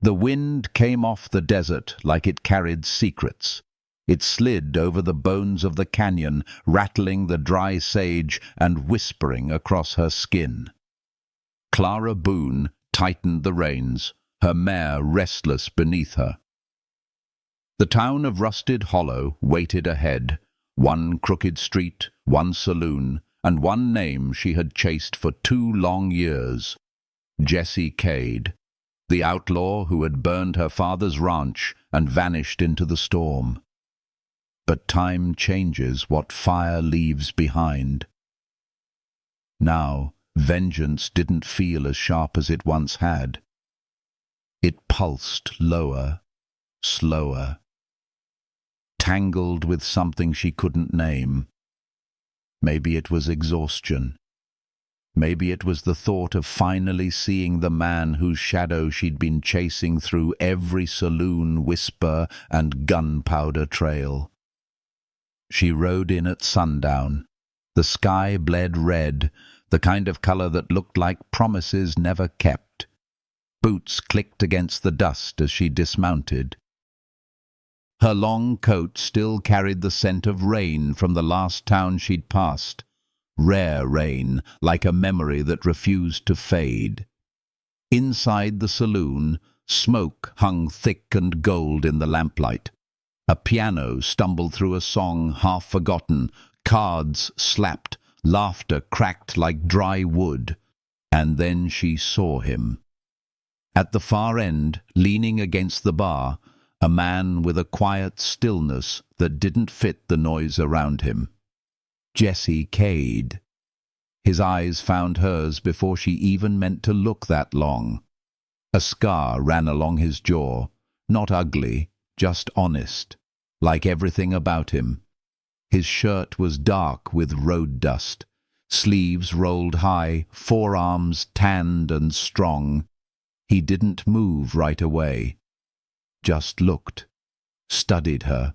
The wind came off the desert like it carried secrets. It slid over the bones of the canyon, rattling the dry sage and whispering across her skin. Clara Boone tightened the reins, her mare restless beneath her. The town of Rusted Hollow waited ahead, one crooked street, one saloon, and one name she had chased for 2 long years. Jesse Kade, the outlaw who had burned her father's ranch and vanished into the storm. But time changes what fire leaves behind. Now, vengeance didn't feel as sharp as it once had. It pulsed lower, slower, tangled with something she couldn't name. Maybe it was exhaustion. Maybe it was the thought of finally seeing the man whose shadow she'd been chasing through every saloon whisper and gunpowder trail. She rode in at sundown. The sky bled red, the kind of color that looked like promises never kept. Boots clicked against the dust as she dismounted. Her long coat still carried the scent of rain from the last town she'd passed. Rare rain, like a memory that refused to fade. Inside the saloon, smoke hung thick and gold in the lamplight. A piano stumbled through a song half forgotten, cards slapped, laughter cracked like dry wood. And then she saw him. At the far end, leaning against the bar, a man with a quiet stillness that didn't fit the noise around him. Jesse Kade. His eyes found hers before she even meant to look that long. A scar ran along his jaw, not ugly, just honest, like everything about him. His shirt was dark with road dust, sleeves rolled high, forearms tanned and strong. He didn't move right away, just looked, studied her,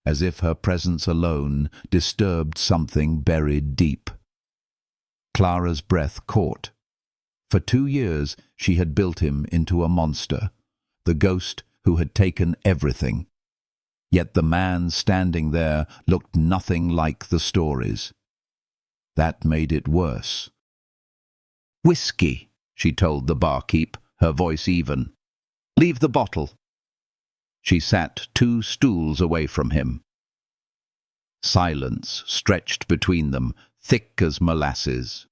as if her presence alone disturbed something buried deep. Clara's breath caught. For 2 years she had built him into a monster, the ghost who had taken everything. Yet the man standing there looked nothing like the stories. That made it worse. "Whiskey," she told the barkeep, her voice even. "Leave the bottle." She sat 2 stools away from him. Silence stretched between them, thick as molasses.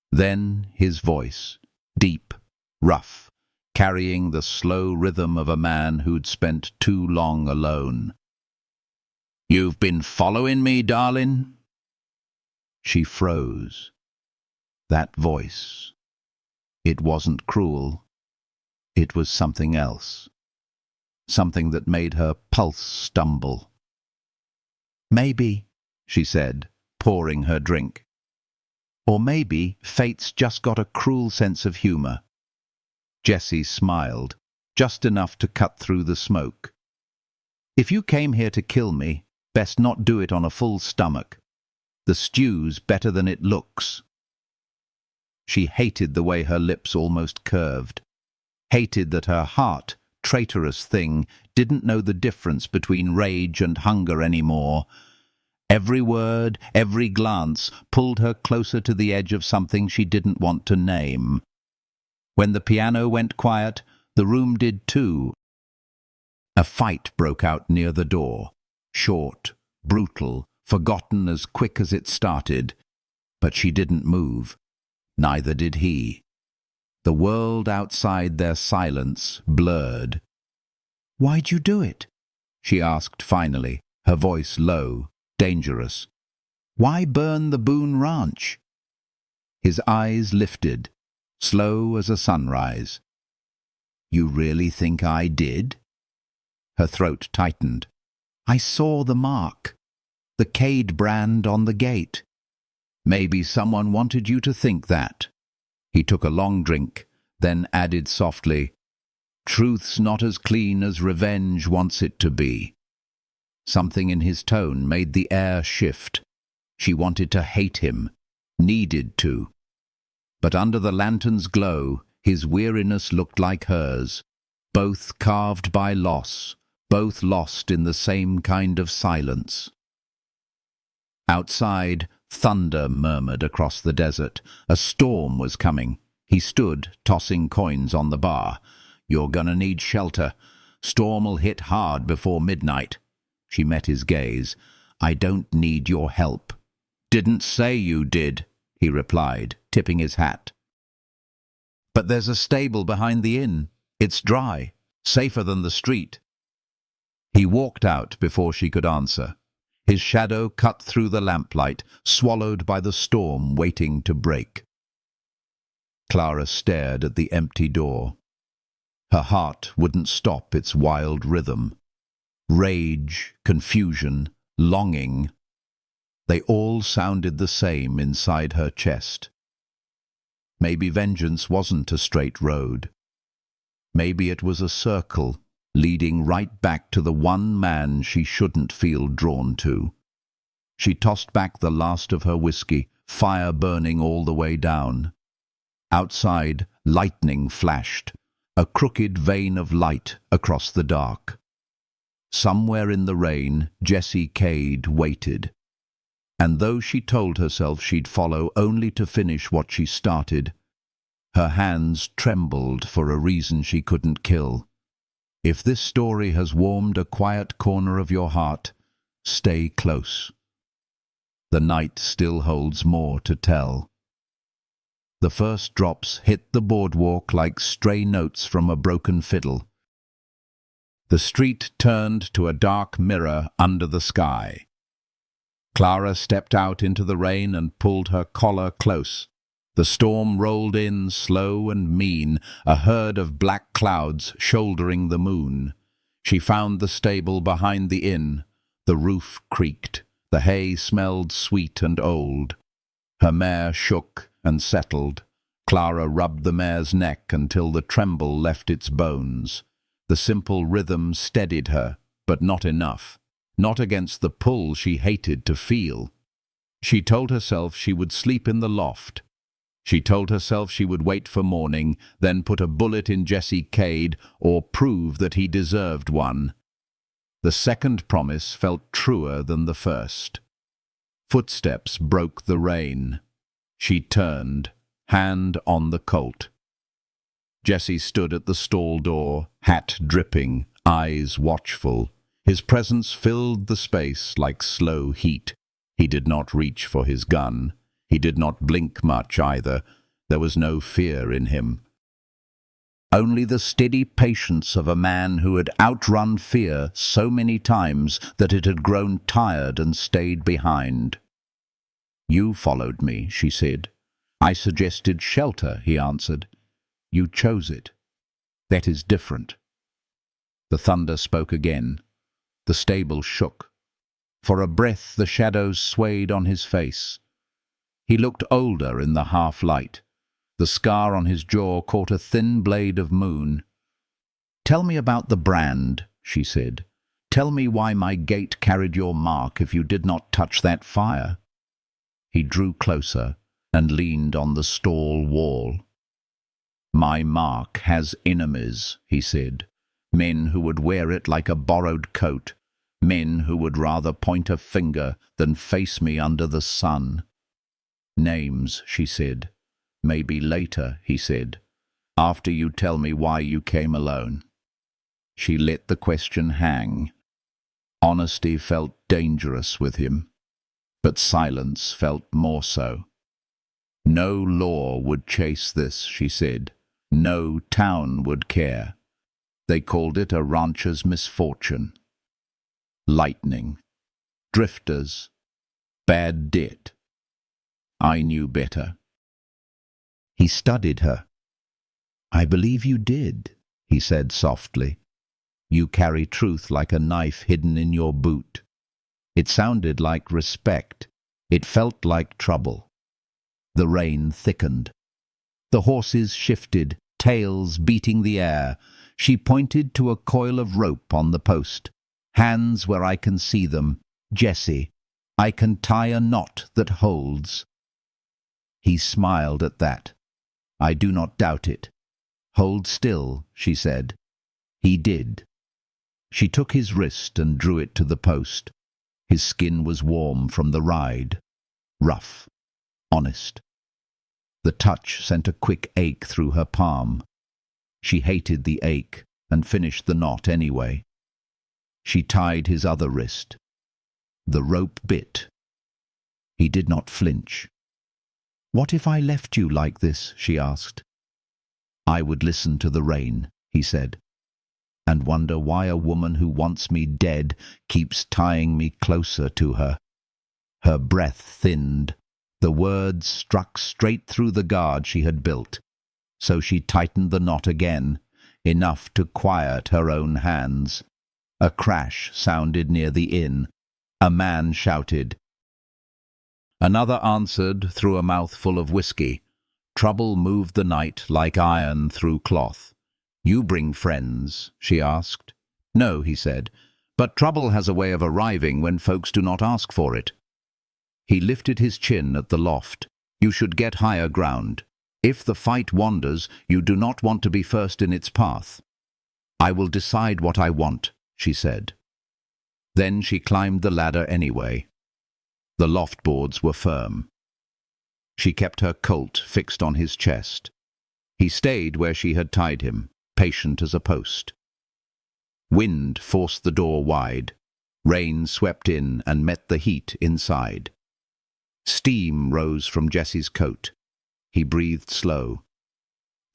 Then his voice, deep, rough, carrying the slow rhythm of a man who'd spent too long alone. "You've been following me, darling?" She froze. That voice. It wasn't cruel. It was something else. Something that made her pulse stumble. "Maybe," she said, pouring her drink. "Or maybe fate's just got a cruel sense of humor." Jesse smiled, just enough to cut through the smoke. "If you came here to kill me, best not do it on a full stomach. The stew's better than it looks." She hated the way her lips almost curved. Hated that her heart, traitorous thing, didn't know the difference between rage and hunger anymore. Every word, every glance pulled her closer to the edge of something she didn't want to name. When the piano went quiet, the room did too. A fight broke out near the door. Short, brutal, forgotten as quick as it started. But she didn't move. Neither did he. The world outside their silence blurred. "Why'd you do it?" she asked finally, her voice low, dangerous. "Why burn the Boone ranch?" His eyes lifted, slow as a sunrise. "You really think I did?" Her throat tightened. "I saw the mark, the Kade brand on the gate. Maybe someone wanted you to think that." He took a long drink, then added softly, "Truth's not as clean as revenge wants it to be." Something in his tone made the air shift. She wanted to hate him, needed to. But under the lantern's glow, his weariness looked like hers, both carved by loss, both lost in the same kind of silence. Outside, thunder murmured across the desert. A storm was coming. He stood, tossing coins on the bar. "You're gonna need shelter. Storm'll hit hard before midnight." She met his gaze. "I don't need your help." "Didn't say you did," he replied, tipping his hat. "But there's a stable behind the inn. It's dry, safer than the street." He walked out before she could answer. His shadow cut through the lamplight, swallowed by the storm waiting to break. Clara stared at the empty door. Her heart wouldn't stop its wild rhythm. Rage, confusion, longing. They all sounded the same inside her chest. Maybe vengeance wasn't a straight road. Maybe it was a circle, leading right back to the one man she shouldn't feel drawn to. She tossed back the last of her whiskey, fire burning all the way down. Outside, lightning flashed, a crooked vein of light across the dark. Somewhere in the rain, Jesse Kade waited. And though she told herself she'd follow only to finish what she started, her hands trembled for a reason she couldn't kill. If this story has warmed a quiet corner of your heart, stay close. The night still holds more to tell. The first drops hit the boardwalk like stray notes from a broken fiddle. The street turned to a dark mirror under the sky. Clara stepped out into the rain and pulled her collar close. The storm rolled in, slow and mean, a herd of black clouds shouldering the moon. She found the stable behind the inn. The roof creaked. The hay smelled sweet and old. Her mare shook and settled. Clara rubbed the mare's neck until the tremble left its bones. The simple rhythm steadied her, but not enough. Not against the pull she hated to feel. She told herself she would sleep in the loft. She told herself she would wait for morning, then put a bullet in Jesse Kade or prove that he deserved one. The second promise felt truer than the first. Footsteps broke the rain. She turned, hand on the colt. Jesse stood at the stall door, hat dripping, eyes watchful. His presence filled the space like slow heat. He did not reach for his gun. He did not blink much either. There was no fear in him. Only the steady patience of a man who had outrun fear so many times that it had grown tired and stayed behind. "You followed me," she said. "I suggested shelter," he answered. "You chose it. That is different." The thunder spoke again. The stable shook. For a breath the shadows swayed on his face. He looked older in the half-light. The scar on his jaw caught a thin blade of moon. "Tell me about the brand," she said. "Tell me why my gate carried your mark if you did not touch that fire." He drew closer and leaned on the stall wall. "My mark has enemies," he said. "Men who would wear it like a borrowed coat. Men who would rather point a finger than face me under the sun." "Names," she said. "Maybe later," he said. "After you tell me why you came alone." She let the question hang. Honesty felt dangerous with him, but silence felt more so. No law would chase this, she said. No town would care. They called it a rancher's misfortune. Lightning. Drifters. Bad debt. I knew better. He studied her. "I believe you did," he said softly. "You carry truth like a knife hidden in your boot." It sounded like respect. It felt like trouble. The rain thickened. The horses shifted, tails beating the air. She pointed to a coil of rope on the post. "Hands where I can see them. Jesse, I can tie a knot that holds." He smiled at that. "I do not doubt it." "Hold still," she said. He did. She took his wrist and drew it to the post. His skin was warm from the ride. Rough. Honest. The touch sent a quick ache through her palm. She hated the ache and finished the knot anyway. She tied his other wrist. The rope bit. He did not flinch. "What if I left you like this?" she asked. "I would listen to the rain," he said, "and wonder why a woman who wants me dead keeps tying me closer to her." Her breath thinned. The words struck straight through the guard she had built. So she tightened the knot again, enough to quiet her own hands. A crash sounded near the inn. A man shouted. Another answered through a mouthful of whiskey. Trouble moved the night like iron through cloth. "You bring friends?" she asked. "No," he said, "but trouble has a way of arriving when folks do not ask for it." He lifted his chin at the loft. "You should get higher ground. If the fight wanders, you do not want to be first in its path." "I will decide what I want," she said. Then she climbed the ladder anyway. The loft boards were firm. She kept her Colt fixed on his chest. He stayed where she had tied him, patient as a post. Wind forced the door wide. Rain swept in and met the heat inside. Steam rose from Jesse's coat. He breathed slow.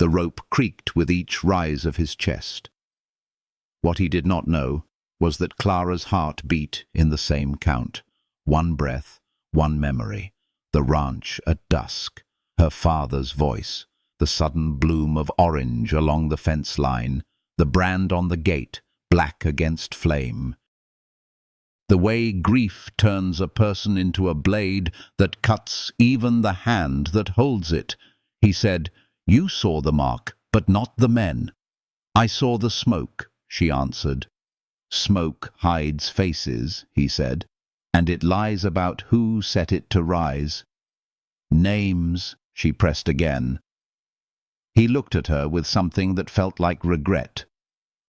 The rope creaked with each rise of his chest. What he did not know was that Clara's heart beat in the same count. One breath, one memory. The ranch at dusk. Her father's voice. The sudden bloom of orange along the fence line. The brand on the gate, black against flame. The way grief turns a person into a blade that cuts even the hand that holds it. He said, "You saw the mark, but not the men." "I saw the smoke," she answered. "Smoke hides faces," he said, "and it lies about who set it to rise." "Names," she pressed again. He looked at her with something that felt like regret.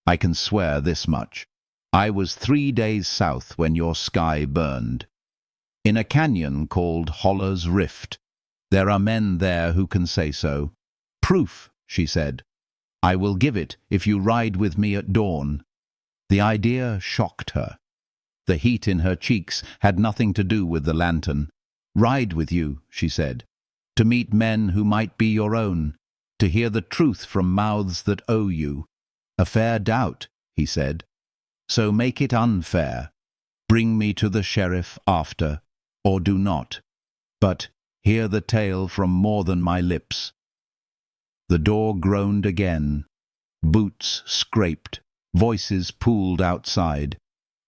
"I can swear this much. I was 3 days south when your sky burned. In a canyon called Holler's Rift. There are men there who can say so." "Proof," she said. "I will give it if you ride with me at dawn." The idea shocked her. The heat in her cheeks had nothing to do with the lantern. "Ride with you," she said, "to meet men who might be your own, to hear the truth from mouths that owe you." "A fair doubt," he said. "So make it unfair. Bring me to the sheriff after, or do not. But hear the tale from more than my lips." The door groaned again. Boots scraped. Voices pooled outside.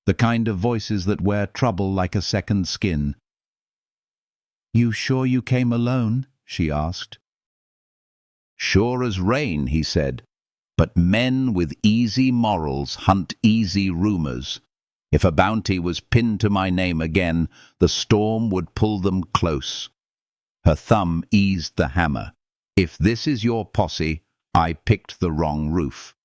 The kind of voices that wear trouble like a second skin. "You sure you came alone?" she asked. "Sure as rain," he said. "But men with easy morals hunt easy rumors. If a bounty was pinned to my name again, the storm would pull them close." Her thumb eased the hammer. "If this is your posse, I picked the wrong roof.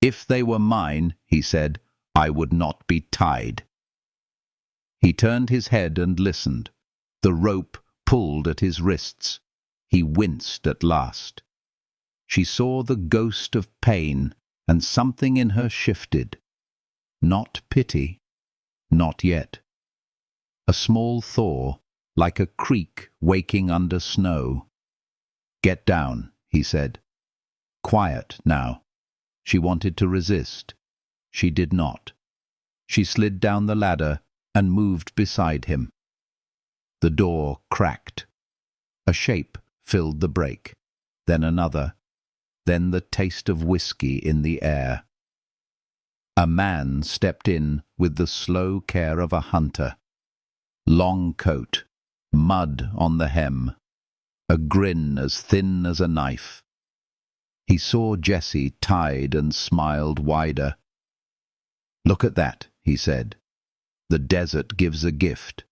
If they were mine," he said, "I would not be tied." He turned his head and listened. The rope pulled at his wrists. He winced at last. She saw the ghost of pain, and something in her shifted. Not pity. Not yet. A small thaw, like a creek waking under snow. "Get down," he said. Quiet now. She wanted to resist. She did not. She slid down the ladder and moved beside him. The door cracked. A shape filled the break, then another, then the taste of whiskey in the air. A man stepped in with the slow care of a hunter. Long coat, mud on the hem, a grin as thin as a knife. He saw Jesse tied and smiled wider. "Look at that," he said. "The desert gives a gift."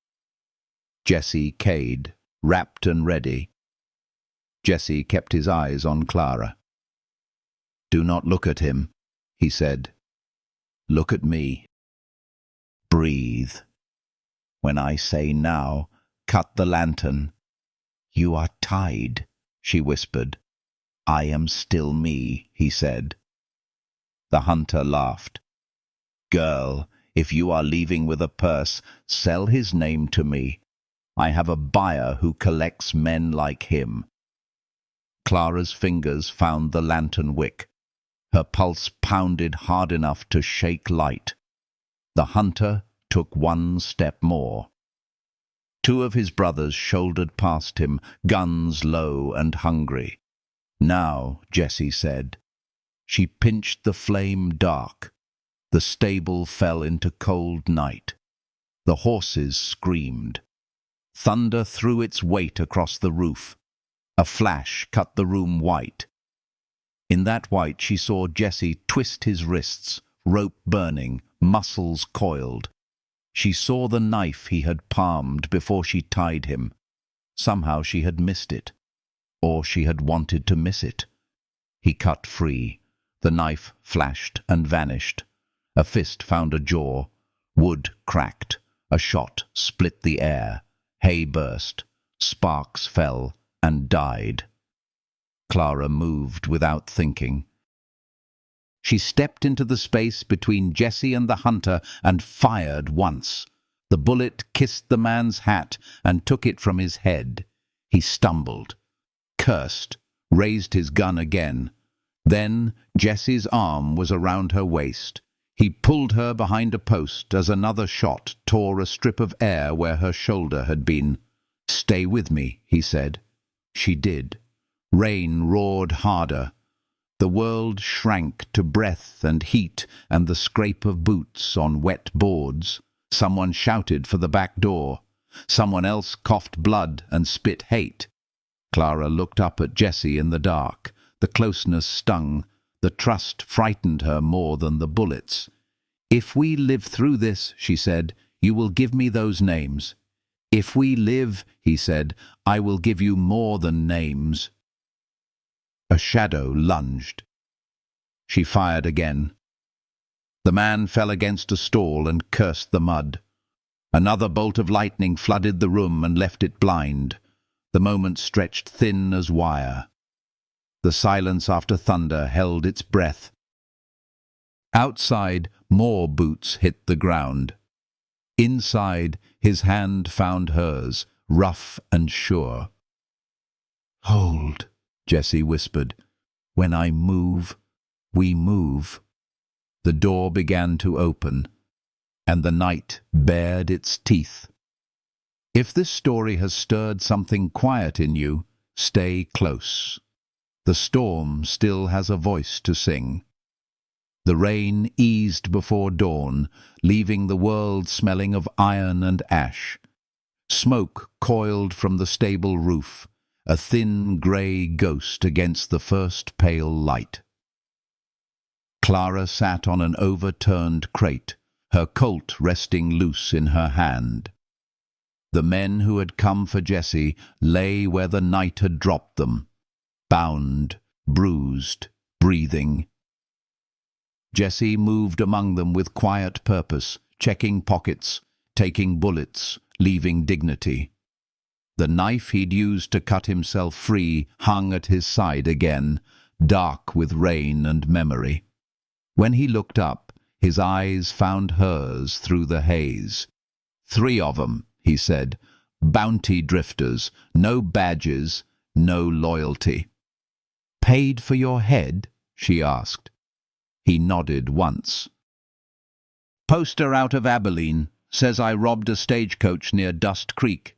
Jesse Kade, wrapped and ready. Jesse kept his eyes on Clara. "Do not look at him," he said. Look at me. Breathe. When I say now, cut the lantern. You are tied, she whispered. I am still me, he said. The hunter laughed. Girl, if you are leaving with a purse, sell his name to me. I have a buyer who collects men like him. Clara's fingers found the lantern wick. Her pulse pounded hard enough to shake light. The hunter took one step more. Two of his brothers shouldered past him, guns low and hungry. Now, Jesse said. She pinched the flame dark. The stable fell into cold night. The horses screamed. Thunder threw its weight across the roof. A flash cut the room white. In that white she saw Jesse twist his wrists, rope burning, muscles coiled. She saw the knife he had palmed before she tied him. Somehow she had missed it. Or she had wanted to miss it. He cut free. The knife flashed and vanished. A fist found a jaw. Wood cracked. A shot split the air. Hay burst. Sparks fell and died. Clara moved without thinking. She stepped into the space between Jesse and the hunter and fired once. The bullet kissed the man's hat and took it from his head. He stumbled, cursed, raised his gun again. Then Jesse's arm was around her waist. He pulled her behind a post as another shot tore a strip of air where her shoulder had been. "Stay with me," he said. She did. Rain roared harder. The world shrank to breath and heat and the scrape of boots on wet boards. Someone shouted for the back door. Someone else coughed blood and spit hate. Clara looked up at Jesse in the dark. The closeness stung. The trust frightened her more than the bullets. "If we live through this," she said, "you will give me those names." "If we live," he said, "I will give you more than names." A shadow lunged. She fired again. The man fell against a stall and cursed the mud. Another bolt of lightning flooded the room and left it blind. The moment stretched thin as wire. The silence after thunder held its breath. Outside, more boots hit the ground. Inside, his hand found hers, rough and sure. "Hold," Jesse whispered. "When I move, we move." The door began to open, and the night bared its teeth. If this story has stirred something quiet in you, stay close. The storm still has a voice to sing. The rain eased before dawn, leaving the world smelling of iron and ash. Smoke coiled from the stable roof, a thin grey ghost against the first pale light. Clara sat on an overturned crate, her colt resting loose in her hand. The men who had come for Jesse lay where the night had dropped them, bound, bruised, breathing. Jesse moved among them with quiet purpose, checking pockets, taking bullets, leaving dignity. The knife he'd used to cut himself free hung at his side again, dark with rain and memory. When he looked up, his eyes found hers through the haze. "3 of 'em," he said. "Bounty drifters, no badges, no loyalty." "Paid for your head?" she asked. He nodded once. "Poster out of Abilene. Says I robbed a stagecoach near Dust Creek."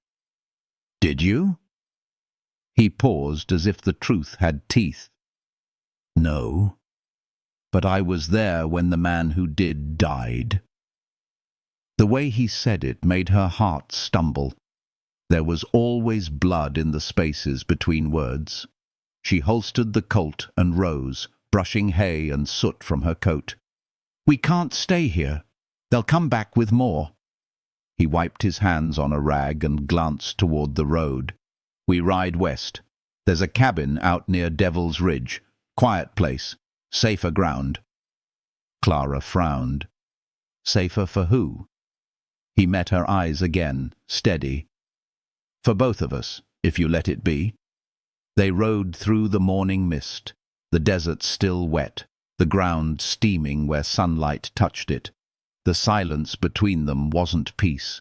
"Did you?" He paused as if the truth had teeth. "No. But I was there when the man who did died." The way he said it made her heart stumble. There was always blood in the spaces between words. She holstered the colt and rose, brushing hay and soot from her coat. "We can't stay here. They'll come back with more." He wiped his hands on a rag and glanced toward the road. "We ride west. There's a cabin out near Devil's Ridge. Quiet place. Safer ground." Clara frowned. Safer for who? He met her eyes again, steady. For both of us, if you let it be. They rode through the morning mist, the desert still wet, the ground steaming where sunlight touched it. The silence between them wasn't peace.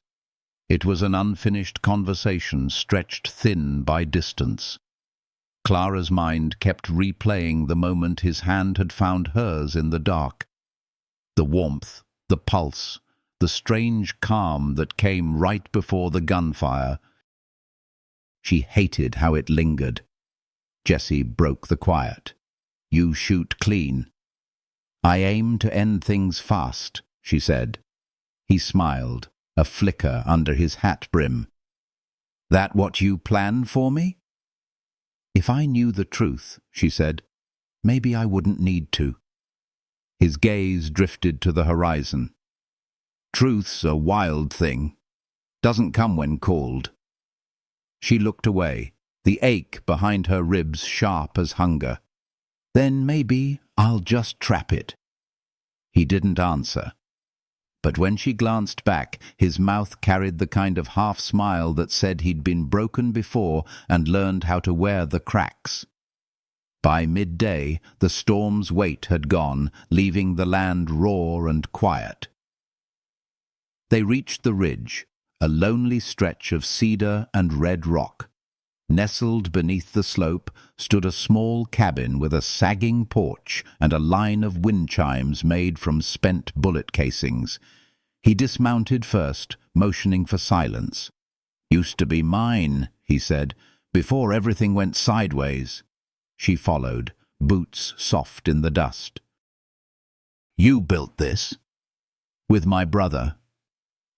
It was an unfinished conversation stretched thin by distance. Clara's mind kept replaying the moment his hand had found hers in the dark. The warmth, the pulse, the strange calm that came right before the gunfire. She hated how it lingered. Jesse broke the quiet. You shoot clean. I aim to end things fast, she said. He smiled, a flicker under his hat brim. That what you plan for me? If I knew the truth, she said, maybe I wouldn't need to. His gaze drifted to the horizon. Truth's a wild thing. Doesn't come when called. She looked away, the ache behind her ribs sharp as hunger. Then maybe I'll just trap it. He didn't answer. But when she glanced back, his mouth carried the kind of half-smile that said he'd been broken before and learned how to wear the cracks. By midday, the storm's weight had gone, leaving the land raw and quiet. They reached the ridge, a lonely stretch of cedar and red rock. Nestled beneath the slope stood a small cabin with a sagging porch and a line of wind chimes made from spent bullet casings. He dismounted first, motioning for silence. Used to be mine, he said, before everything went sideways. She followed, boots soft in the dust. You built this? With my brother.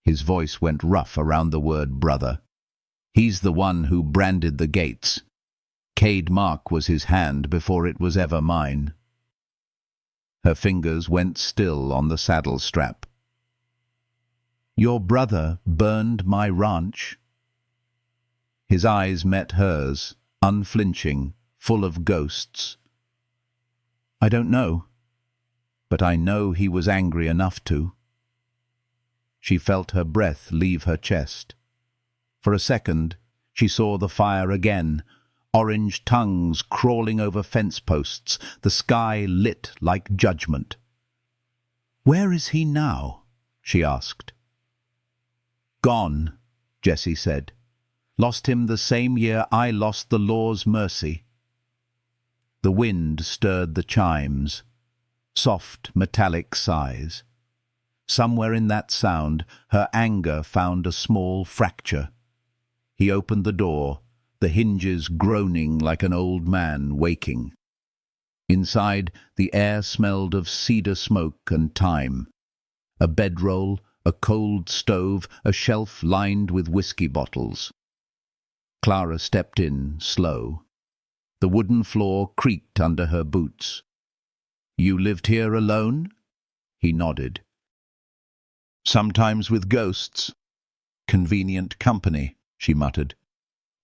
His voice went rough around the word brother. He's the one who branded the gates. Kade mark was his hand before it was ever mine. Her fingers went still on the saddle strap. Your brother burned my ranch. His eyes met hers, unflinching, full of ghosts. I don't know, but I know he was angry enough to. She felt her breath leave her chest. For a second, she saw the fire again, orange tongues crawling over fence posts, the sky lit like judgment. Where is he now? She asked. Gone, Jesse said. Lost him the same year I lost the law's mercy. The wind stirred the chimes, soft metallic sighs. Somewhere in that sound, her anger found a small fracture. He opened the door, the hinges groaning like an old man waking. Inside, the air smelled of cedar smoke and thyme. A bedroll, a cold stove, a shelf lined with whiskey bottles. Clara stepped in, slow. The wooden floor creaked under her boots. You lived here alone? He nodded. Sometimes with ghosts. Convenient company, she muttered.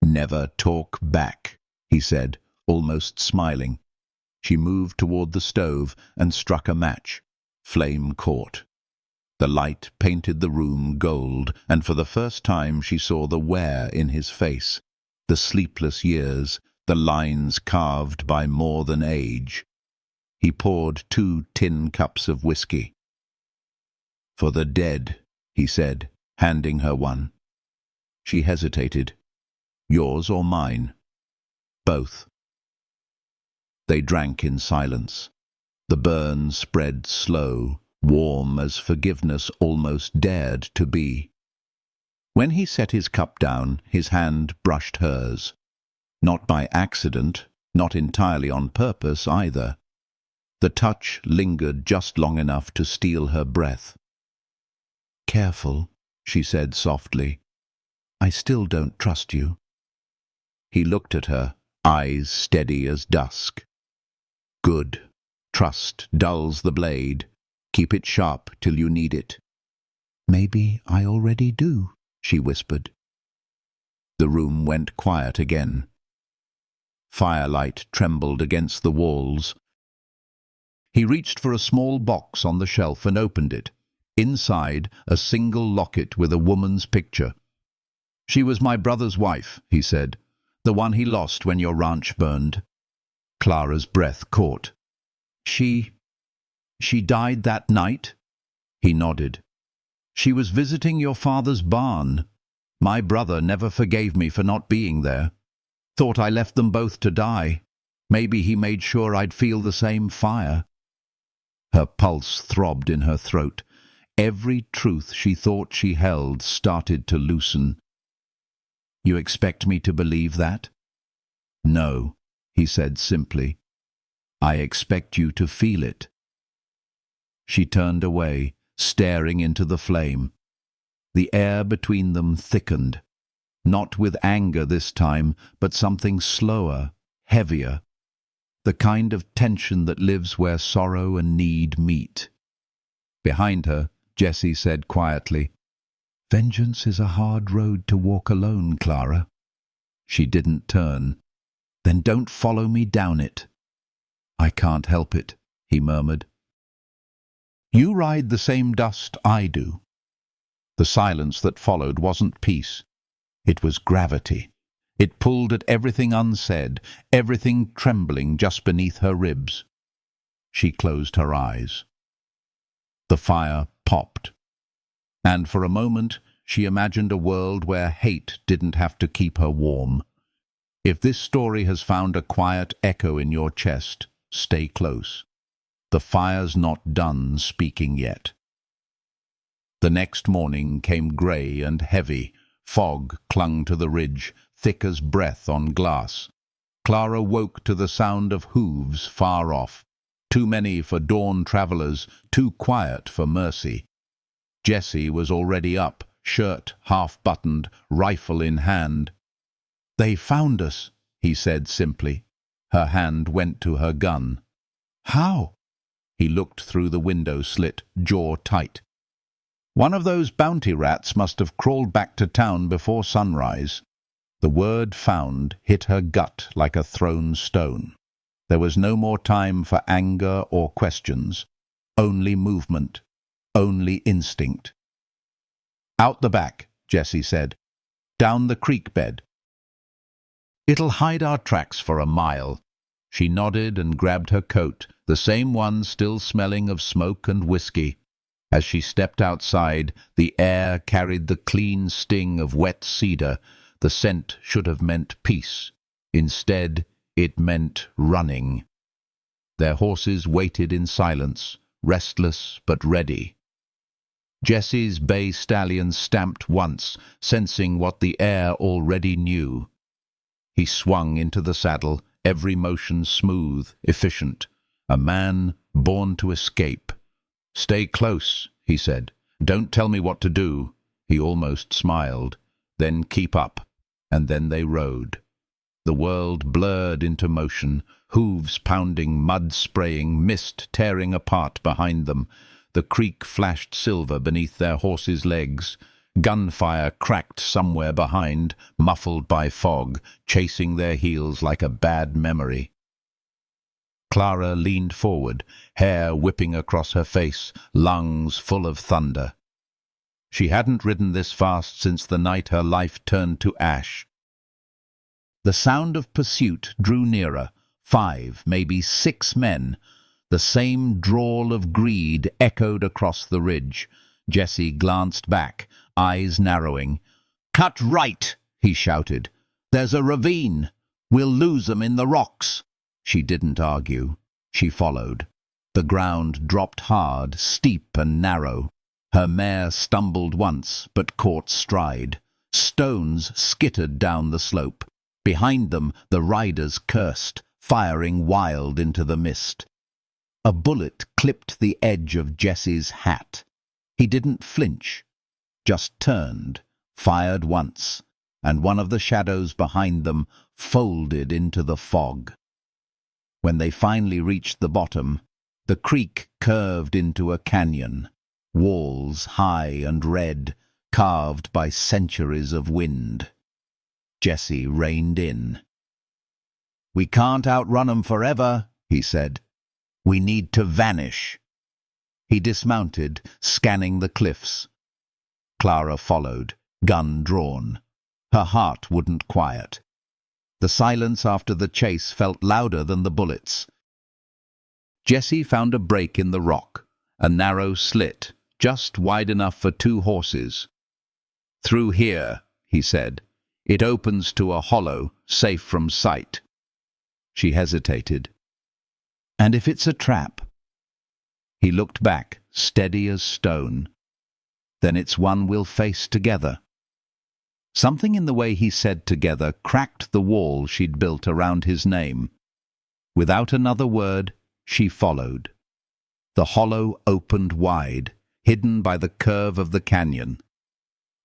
Never talk back, he said, almost smiling. She moved toward the stove and struck a match. Flame caught. The light painted the room gold, and for the first time she saw the wear in his face, the sleepless years, the lines carved by more than age. He poured 2 tin cups of whiskey. For the dead, he said, handing her one. She hesitated. Yours or mine? Both. They drank in silence. The burn spread slow, warm as forgiveness almost dared to be. When he set his cup down, his hand brushed hers. Not by accident, not entirely on purpose either. The touch lingered just long enough to steal her breath. Careful, she said softly. I still don't trust you. He looked at her, eyes steady as dusk. Good. Trust dulls the blade. Keep it sharp till you need it. Maybe I already do, she whispered. The room went quiet again. Firelight trembled against the walls. He reached for a small box on the shelf and opened it. Inside, a single locket with a woman's picture. "She was my brother's wife," he said. "The one he lost when your ranch burned." Clara's breath caught. She died that night?" He nodded. "She was visiting your father's barn. My brother never forgave me for not being there. Thought I left them both to die. Maybe he made sure I'd feel the same fire." Her pulse throbbed in her throat. Every truth she thought she held started to loosen. "You expect me to believe that?" "No," he said simply. "I expect you to feel it." She turned away, staring into the flame. The air between them thickened, not with anger this time, but something slower, heavier, the kind of tension that lives where sorrow and need meet. Behind her, Jesse said quietly, "Vengeance is a hard road to walk alone, Clara." She didn't turn. "Then don't follow me down it." "I can't help it," he murmured. "You ride the same dust I do." The silence that followed wasn't peace. It was gravity. It pulled at everything unsaid, everything trembling just beneath her ribs. She closed her eyes. The fire popped. And for a moment she imagined a world where hate didn't have to keep her warm. If this story has found a quiet echo in your chest, stay close. The fire's not done speaking yet. The next morning came grey and heavy. Fog clung to the ridge, thick as breath on glass. Clara woke to the sound of hooves far off. Too many for dawn travellers, too quiet for mercy. Jesse was already up, shirt half-buttoned, rifle in hand. "They found us," he said simply. Her hand went to her gun. "How?" He looked through the window slit, jaw tight. "One of those bounty rats must have crawled back to town before sunrise." The word "found" hit her gut like a thrown stone. There was no more time for anger or questions. Only movement. Only instinct. "Out the back," Jesse said. "Down the creek bed. It'll hide our tracks for a mile." She nodded and grabbed her coat, the same one still smelling of smoke and whiskey. As she stepped outside, the air carried the clean sting of wet cedar. The scent should have meant peace. Instead, it meant running. Their horses waited in silence, restless but ready. Jesse's bay stallion stamped once, sensing what the air already knew. He swung into the saddle, every motion smooth, efficient. A man born to escape. "Stay close," he said. "Don't tell me what to do." He almost smiled. "Then keep up." And then they rode. The world blurred into motion, hooves pounding, mud spraying, mist tearing apart behind them. The creek flashed silver beneath their horses' legs. Gunfire cracked somewhere behind, muffled by fog, chasing their heels like a bad memory. Clara leaned forward, hair whipping across her face, lungs full of thunder. She hadn't ridden this fast since the night her life turned to ash. The sound of pursuit drew nearer. 5, maybe 6 men. The same drawl of greed echoed across the ridge. Jesse glanced back, eyes narrowing. "Cut right!" he shouted. "There's a ravine. We'll lose 'em in the rocks." She didn't argue. She followed. The ground dropped hard, steep and narrow. Her mare stumbled once, but caught stride. Stones skittered down the slope. Behind them, the riders cursed, firing wild into the mist. A bullet clipped the edge of Jesse's hat. He didn't flinch, just turned, fired once, and one of the shadows behind them folded into the fog. When they finally reached the bottom, the creek curved into a canyon, walls high and red, carved by centuries of wind. Jesse reined in. "We can't outrun 'em forever," he said. "We need to vanish." He dismounted, scanning the cliffs. Clara followed, gun drawn. Her heart wouldn't quiet. The silence after the chase felt louder than the bullets. Jesse found a break in the rock, a narrow slit, just wide enough for 2 horses. "Through here," he said. "It opens to a hollow, safe from sight." She hesitated. "And if it's a trap?" He looked back, steady as stone. "Then it's one we'll face together." Something in the way he said together cracked the wall she'd built around his name. Without another word, she followed. The hollow opened wide, hidden by the curve of the canyon.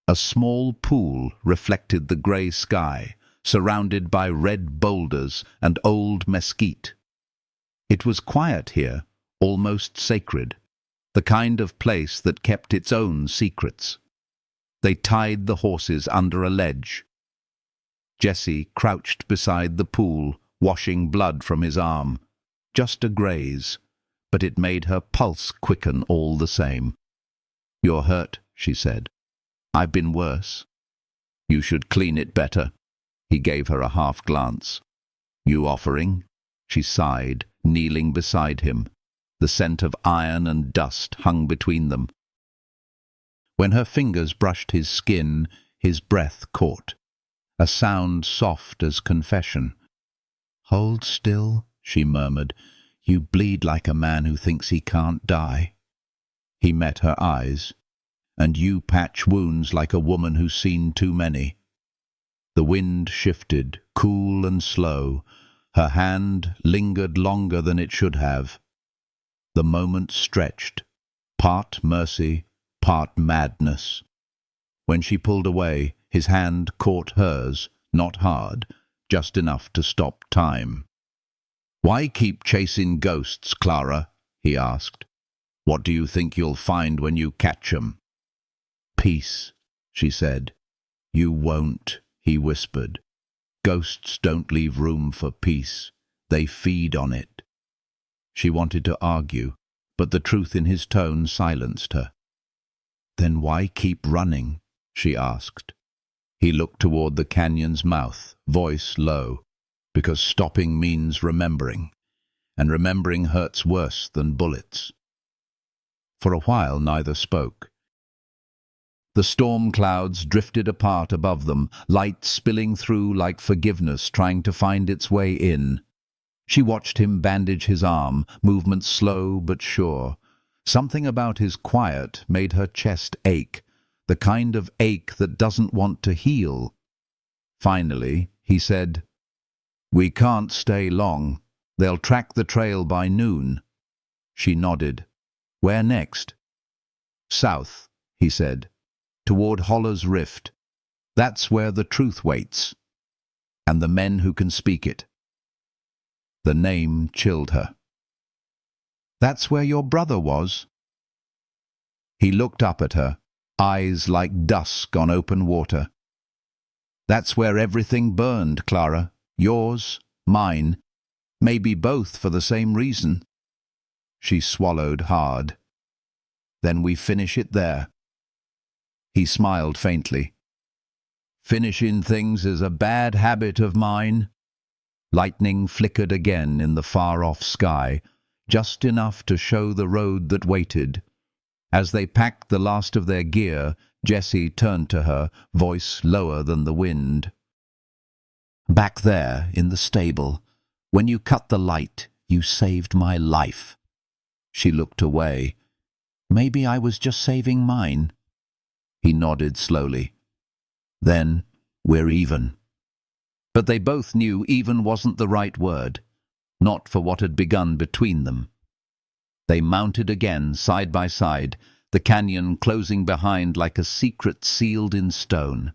A small pool reflected the grey sky, surrounded by red boulders and old mesquite. It was quiet here, almost sacred, the kind of place that kept its own secrets. They tied the horses under a ledge. Jesse crouched beside the pool, washing blood from his arm. Just a graze, but it made her pulse quicken all the same. "You're hurt," she said. "I've been worse." "You should clean it better." He gave her a half glance. "You offering?" She sighed, kneeling beside him. The scent of iron and dust hung between them. When her fingers brushed his skin, his breath caught. A sound soft as confession. "Hold still," she murmured. "You bleed like a man who thinks he can't die." He met her eyes. "And you patch wounds like a woman who's seen too many." The wind shifted, cool and slow. Her hand lingered longer than it should have. The moment stretched, part mercy, part madness. When she pulled away, his hand caught hers, not hard, just enough to stop time. "Why keep chasing ghosts, Clara?" he asked. "What do you think you'll find when you catch 'em?" "Peace," she said. "You won't," he whispered. "Ghosts don't leave room for peace. They feed on it." She wanted to argue, but the truth in his tone silenced her. "Then why keep running?" she asked. He looked toward the canyon's mouth, voice low. "Because stopping means remembering, and remembering hurts worse than bullets." For a while neither spoke. The storm clouds drifted apart above them, light spilling through like forgiveness trying to find its way in. She watched him bandage his arm, movement slow but sure. Something about his quiet made her chest ache, the kind of ache that doesn't want to heal. Finally, he said, "We can't stay long. They'll track the trail by noon." She nodded. "Where next?" "South," he said. "Toward Holler's Rift. That's where the truth waits. And the men who can speak it." The name chilled her. "That's where your brother was?" He looked up at her, eyes like dusk on open water. "That's where everything burned, Clara. Yours, mine. Maybe both for the same reason." She swallowed hard. "Then we finish it there." He smiled faintly. "Finishing things is a bad habit of mine." Lightning flickered again in the far-off sky, just enough to show the road that waited. As they packed the last of their gear, Jesse turned to her, voice lower than the wind. "Back there, in the stable, when you cut the light, you saved my life." She looked away. "Maybe I was just saving mine." He nodded slowly. "Then we're even." But they both knew even wasn't the right word, not for what had begun between them. They mounted again, side by side, the canyon closing behind like a secret sealed in stone.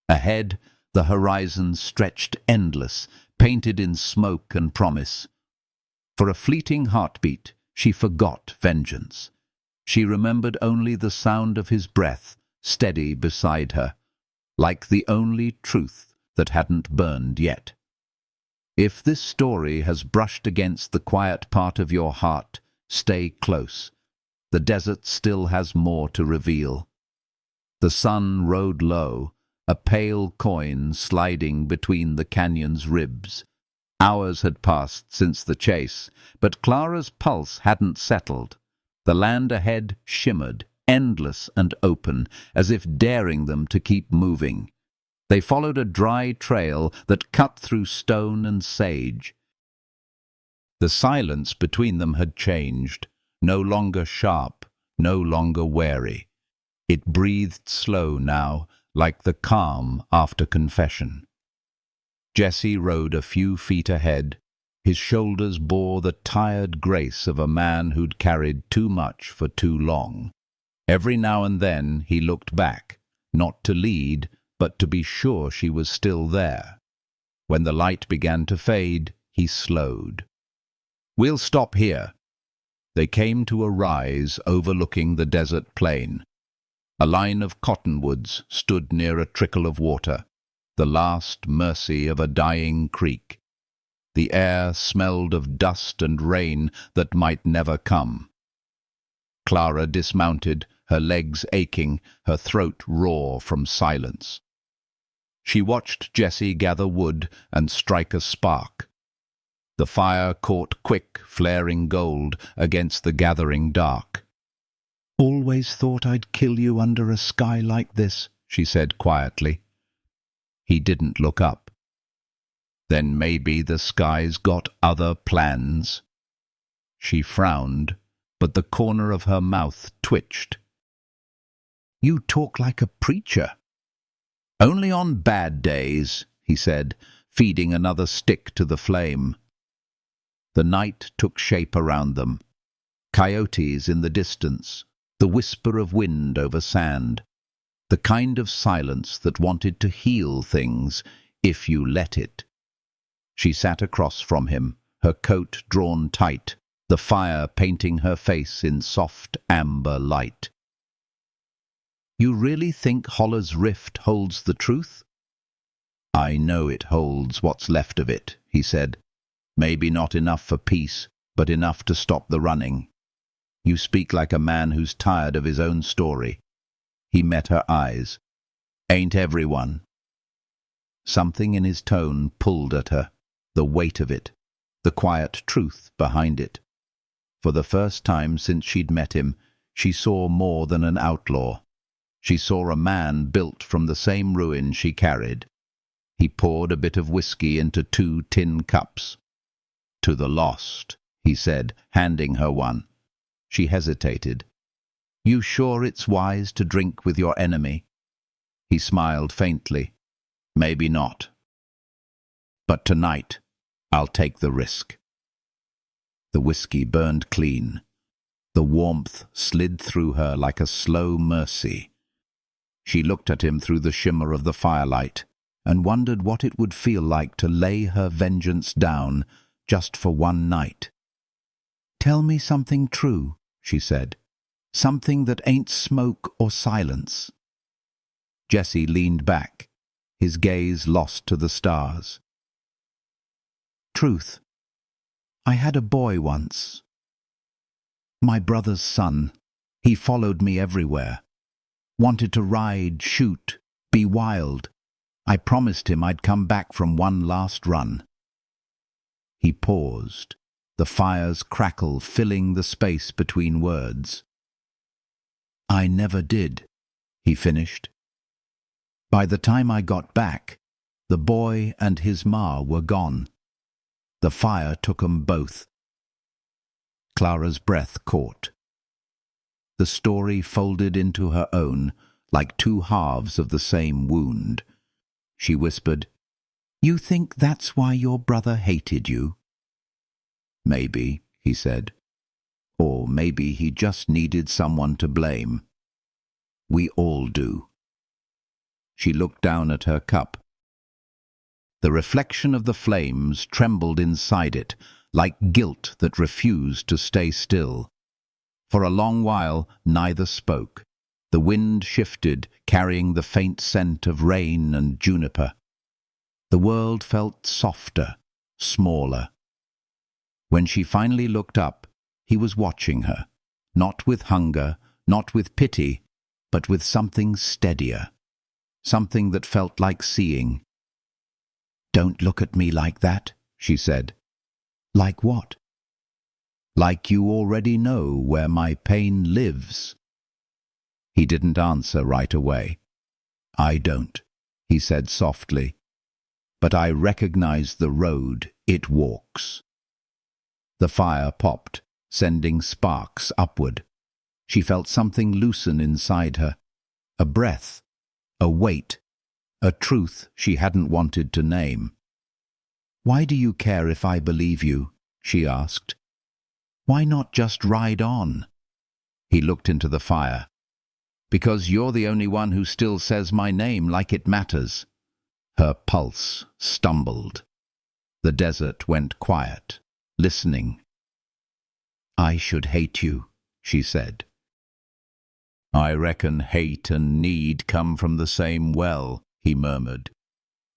Ahead, the horizon stretched endless, painted in smoke and promise. For a fleeting heartbeat, she forgot vengeance. She remembered only the sound of his breath, steady beside her, like the only truth that hadn't burned yet. If this story has brushed against the quiet part of your heart, stay close. The desert still has more to reveal. The sun rode low, a pale coin sliding between the canyon's ribs. Hours had passed since the chase, but Clara's pulse hadn't settled. The land ahead shimmered, endless and open, as if daring them to keep moving. They followed a dry trail that cut through stone and sage. The silence between them had changed, no longer sharp, no longer wary. It breathed slow now, like the calm after confession. Jesse rode a few feet ahead. His shoulders bore the tired grace of a man who'd carried too much for too long. Every now and then he looked back, not to lead, but to be sure she was still there. When the light began to fade, he slowed. "We'll stop here." They came to a rise overlooking the desert plain. A line of cottonwoods stood near a trickle of water, the last mercy of a dying creek. The air smelled of dust and rain that might never come. Clara dismounted, her legs aching, her throat raw from silence. She watched Jesse gather wood and strike a spark. The fire caught quick, flaring gold against the gathering dark. "Always thought I'd kill you under a sky like this," she said quietly. He didn't look up. Then maybe the sky's got other plans. She frowned, but the corner of her mouth twitched. "You talk like a preacher." "Only on bad days," he said, feeding another stick to the flame. The night took shape around them. Coyotes in the distance, the whisper of wind over sand, the kind of silence that wanted to heal things if you let it. She sat across from him, her coat drawn tight, the fire painting her face in soft amber light. "You really think Holler's rift holds the truth?" "I know it holds what's left of it," he said. "Maybe not enough for peace, but enough to stop the running. You speak like a man who's tired of his own story." He met her eyes. "Ain't everyone?" Something in his tone pulled at her, the weight of it, the quiet truth behind it. For the first time since she'd met him, she saw more than an outlaw. She saw a man built from the same ruin she carried. He poured a bit of whiskey into 2 tin cups. "To the lost," he said, handing her one. She hesitated. "You sure it's wise to drink with your enemy?" He smiled faintly. "Maybe not. But tonight, I'll take the risk." The whiskey burned clean. The warmth slid through her like a slow mercy. She looked at him through the shimmer of the firelight and wondered what it would feel like to lay her vengeance down just for one night. "Tell me something true," she said. "Something that ain't smoke or silence." Jesse leaned back, his gaze lost to the stars. "Truth. I had a boy once. My brother's son. He followed me everywhere. Wanted to ride, shoot, be wild. I promised him I'd come back from one last run." He paused, the fire's crackle filling the space between words. "I never did," he finished. "By the time I got back, the boy and his ma were gone. The fire took 'em both." Clara's breath caught. The story folded into her own, like 2 halves of the same wound. She whispered, "You think that's why your brother hated you?" "Maybe," he said. "Or maybe he just needed someone to blame. We all do." She looked down at her cup. The reflection of the flames trembled inside it, like guilt that refused to stay still. For a long while, neither spoke. The wind shifted, carrying the faint scent of rain and juniper. The world felt softer, smaller. When she finally looked up, he was watching her, not with hunger, not with pity, but with something steadier, something that felt like seeing. "Don't look at me like that," she said. "Like what?" "Like you already know where my pain lives." He didn't answer right away. "I don't," he said softly, "but I recognize the road it walks." The fire popped, sending sparks upward. She felt something loosen inside her, a breath, a weight, a truth she hadn't wanted to name. "Why do you care if I believe you?" she asked. "Why not just ride on?" He looked into the fire. "Because you're the only one who still says my name like it matters." Her pulse stumbled. The desert went quiet, listening. "I should hate you," she said. "I reckon hate and need come from the same well," he murmured.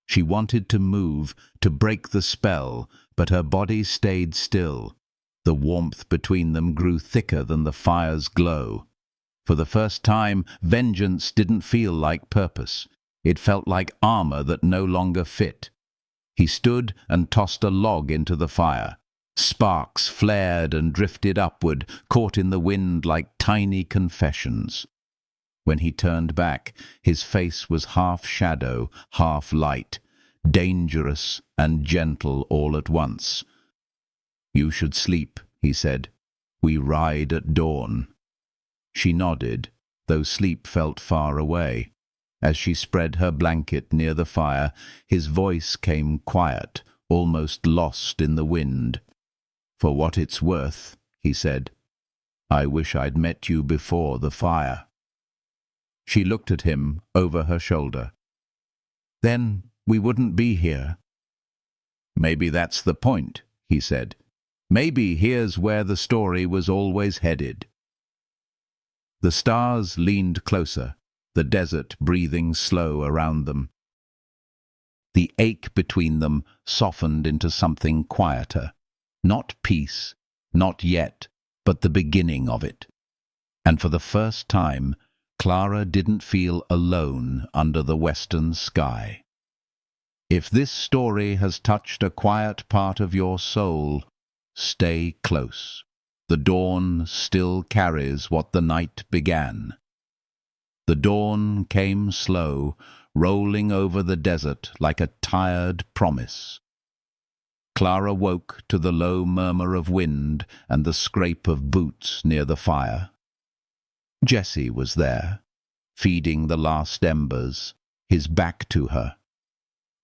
She wanted to move, to break the spell, but her body stayed still. The warmth between them grew thicker than the fire's glow. For the first time, vengeance didn't feel like purpose. It felt like armor that no longer fit. He stood and tossed a log into the fire. Sparks flared and drifted upward, caught in the wind like tiny confessions. When he turned back, his face was half shadow, half light, dangerous and gentle all at once. "You should sleep," he said. "We ride at dawn." She nodded, though sleep felt far away. As she spread her blanket near the fire, his voice came quiet, almost lost in the wind. "For what it's worth," he said, "I wish I'd met you before the fire." She looked at him over her shoulder. "Then we wouldn't be here." "Maybe that's the point," he said. "Maybe here's where the story was always headed." The stars leaned closer, the desert breathing slow around them. The ache between them softened into something quieter. Not peace, not yet, but the beginning of it. And for the first time, Clara didn't feel alone under the western sky. If this story has touched a quiet part of your soul, stay close. The dawn still carries what the night began. The dawn came slow, rolling over the desert like a tired promise. Clara woke to the low murmur of wind and the scrape of boots near the fire. Jesse was there, feeding the last embers, his back to her.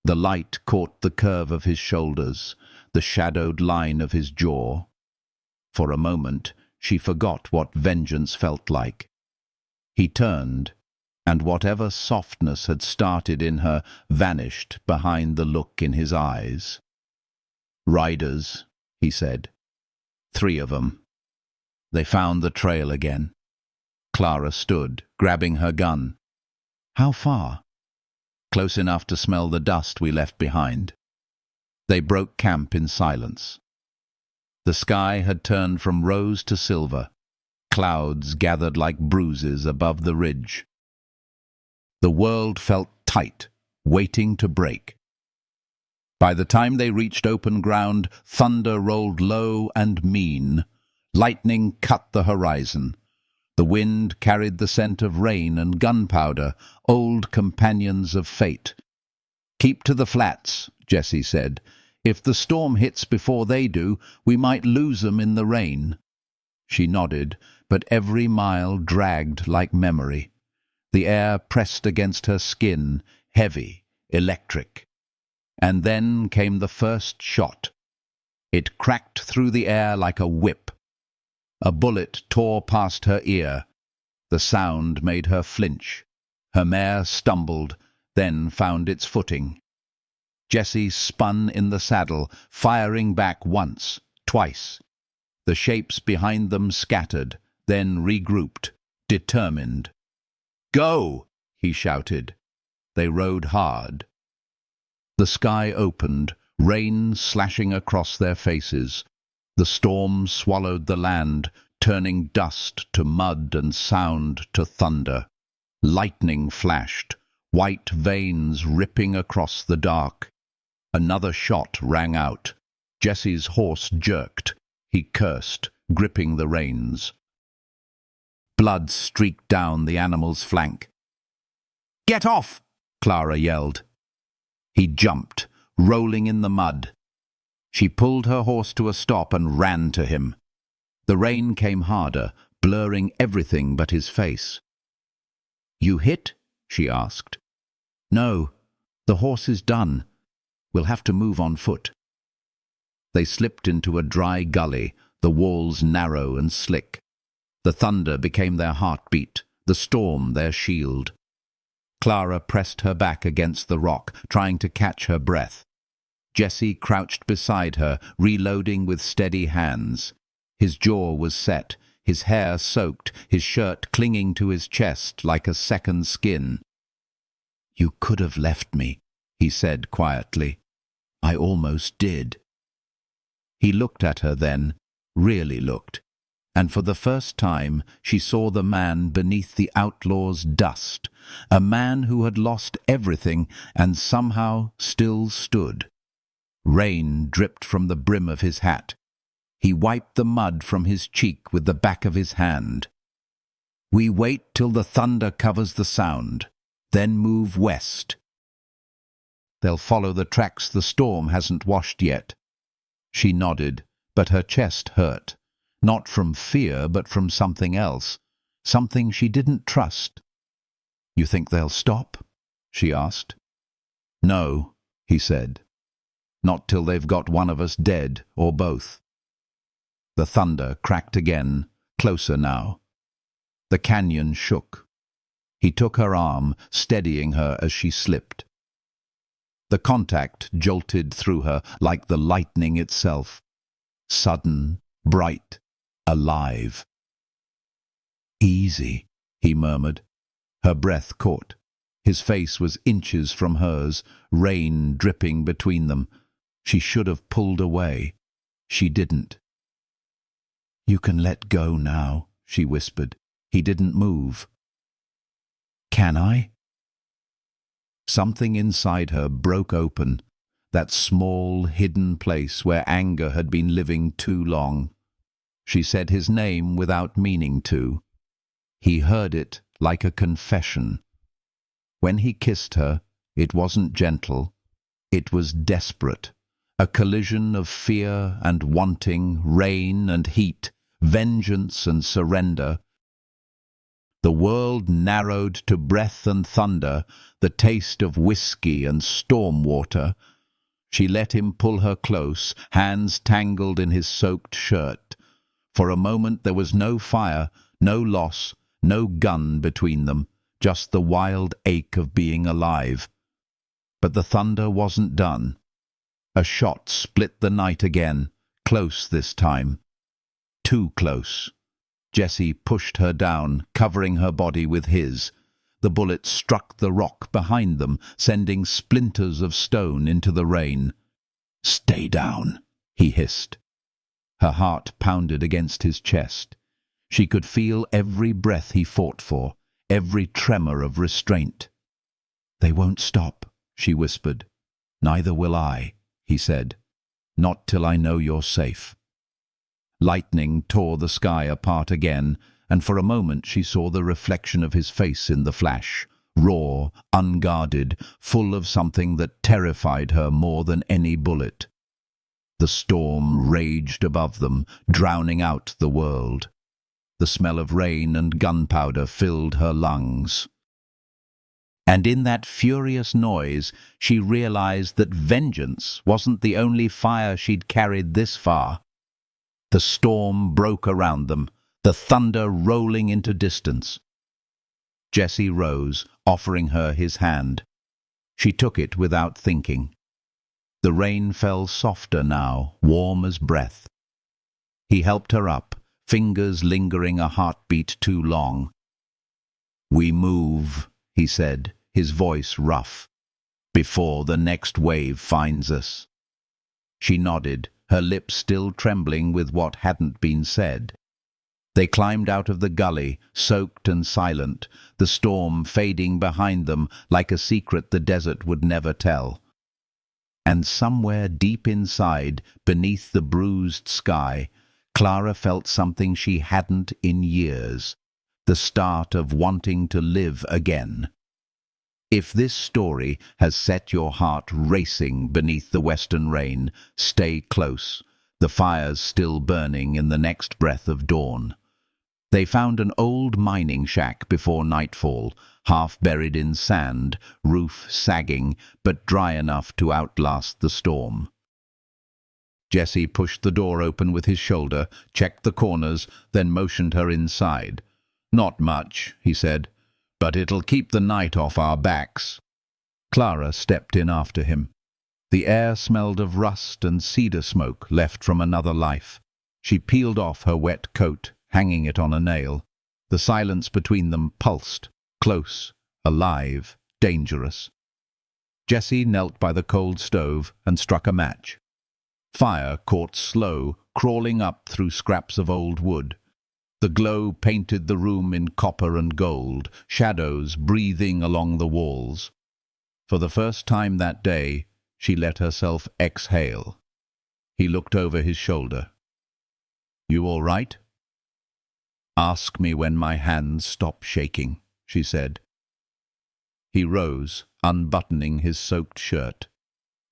The light caught the curve of his shoulders, the shadowed line of his jaw. For a moment, she forgot what vengeance felt like. He turned, and whatever softness had started in her vanished behind the look in his eyes. "Riders," he said. "3 of them. They found the trail again." Clara stood, grabbing her gun. "How far?" "Close enough to smell the dust we left behind." They broke camp in silence. The sky had turned from rose to silver. Clouds gathered like bruises above the ridge. The world felt tight, waiting to break. By the time they reached open ground, thunder rolled low and mean. Lightning cut the horizon. The wind carried the scent of rain and gunpowder, old companions of fate. "Keep to the flats," Jesse said. "If the storm hits before they do, we might lose 'em in the rain." She nodded, but every mile dragged like memory. The air pressed against her skin, heavy, electric. And then came the first shot. It cracked through the air like a whip. A bullet tore past her ear. The sound made her flinch. Her mare stumbled, then found its footing. Jesse spun in the saddle, firing back once, twice. The shapes behind them scattered, then regrouped, determined. "Go!" he shouted. They rode hard. The sky opened, rain slashing across their faces. The storm swallowed the land, turning dust to mud and sound to thunder. Lightning flashed, white veins ripping across the dark. Another shot rang out. Jesse's horse jerked. He cursed, gripping the reins. Blood streaked down the animal's flank. "Get off!" Clara yelled. He jumped, rolling in the mud. She pulled her horse to a stop and ran to him. The rain came harder, blurring everything but his face. "You hit?" she asked. "No, the horse is done. We'll have to move on foot." They slipped into a dry gully, the walls narrow and slick. The thunder became their heartbeat, the storm their shield. Clara pressed her back against the rock, trying to catch her breath. Jesse crouched beside her, reloading with steady hands. His jaw was set, his hair soaked, his shirt clinging to his chest like a second skin. "You could have left me," he said quietly. "I almost did." He looked at her then, really looked, and for the first time she saw the man beneath the outlaw's dust, a man who had lost everything and somehow still stood. Rain dripped from the brim of his hat. He wiped the mud from his cheek with the back of his hand. "We wait till the thunder covers the sound, then move west. They'll follow the tracks the storm hasn't washed yet." She nodded, but her chest hurt, not from fear but from something else, something she didn't trust. "You think they'll stop?" she asked. "No," he said. "Not till they've got one of us dead, or both." The thunder cracked again, closer now. The canyon shook. He took her arm, steadying her as she slipped. The contact jolted through her like the lightning itself. Sudden, bright, alive. "Easy," he murmured. Her breath caught. His face was inches from hers, rain dripping between them. She should have pulled away. She didn't. "You can let go now," she whispered. He didn't move. "Can I?" Something inside her broke open, that small, hidden place where anger had been living too long. She said his name without meaning to. He heard it like a confession. When he kissed her, it wasn't gentle. It was desperate. A collision of fear and wanting, rain and heat, vengeance and surrender. The world narrowed to breath and thunder, the taste of whiskey and storm water. She let him pull her close, hands tangled in his soaked shirt. For a moment there was no fire, no loss, no gun between them, just the wild ache of being alive. But the thunder wasn't done. A shot split the night again, close this time. Too close. Jesse pushed her down, covering her body with his. The bullet struck the rock behind them, sending splinters of stone into the rain. "Stay down," he hissed. Her heart pounded against his chest. She could feel every breath he fought for, every tremor of restraint. "They won't stop," she whispered. "Neither will I," he said. "Not till I know you're safe." Lightning tore the sky apart again, and for a moment she saw the reflection of his face in the flash, raw, unguarded, full of something that terrified her more than any bullet. The storm raged above them, drowning out the world. The smell of rain and gunpowder filled her lungs. And in that furious noise, she realized that vengeance wasn't the only fire she'd carried this far. The storm broke around them, the thunder rolling into distance. Jesse rose, offering her his hand. She took it without thinking. The rain fell softer now, warm as breath. He helped her up, fingers lingering a heartbeat too long. "We move," he said, his voice rough, "before the next wave finds us." She nodded, her lips still trembling with what hadn't been said. They climbed out of the gully, soaked and silent, the storm fading behind them like a secret the desert would never tell. And somewhere deep inside, beneath the bruised sky, Clara felt something she hadn't in years, the start of wanting to live again. If this story has set your heart racing beneath the western rain, stay close, the fire's still burning in the next breath of dawn. They found an old mining shack before nightfall, half buried in sand, roof sagging, but dry enough to outlast the storm. Jesse pushed the door open with his shoulder, checked the corners, then motioned her inside. "Not much," he said, "but it'll keep the night off our backs." Clara stepped in after him. The air smelled of rust and cedar smoke left from another life. She peeled off her wet coat, hanging it on a nail. The silence between them pulsed, close, alive, dangerous. Jesse knelt by the cold stove and struck a match. Fire caught slow, crawling up through scraps of old wood. The glow painted the room in copper and gold, shadows breathing along the walls. For the first time that day, she let herself exhale. He looked over his shoulder. "You all right?" "Ask me when my hands stop shaking," she said. He rose, unbuttoning his soaked shirt.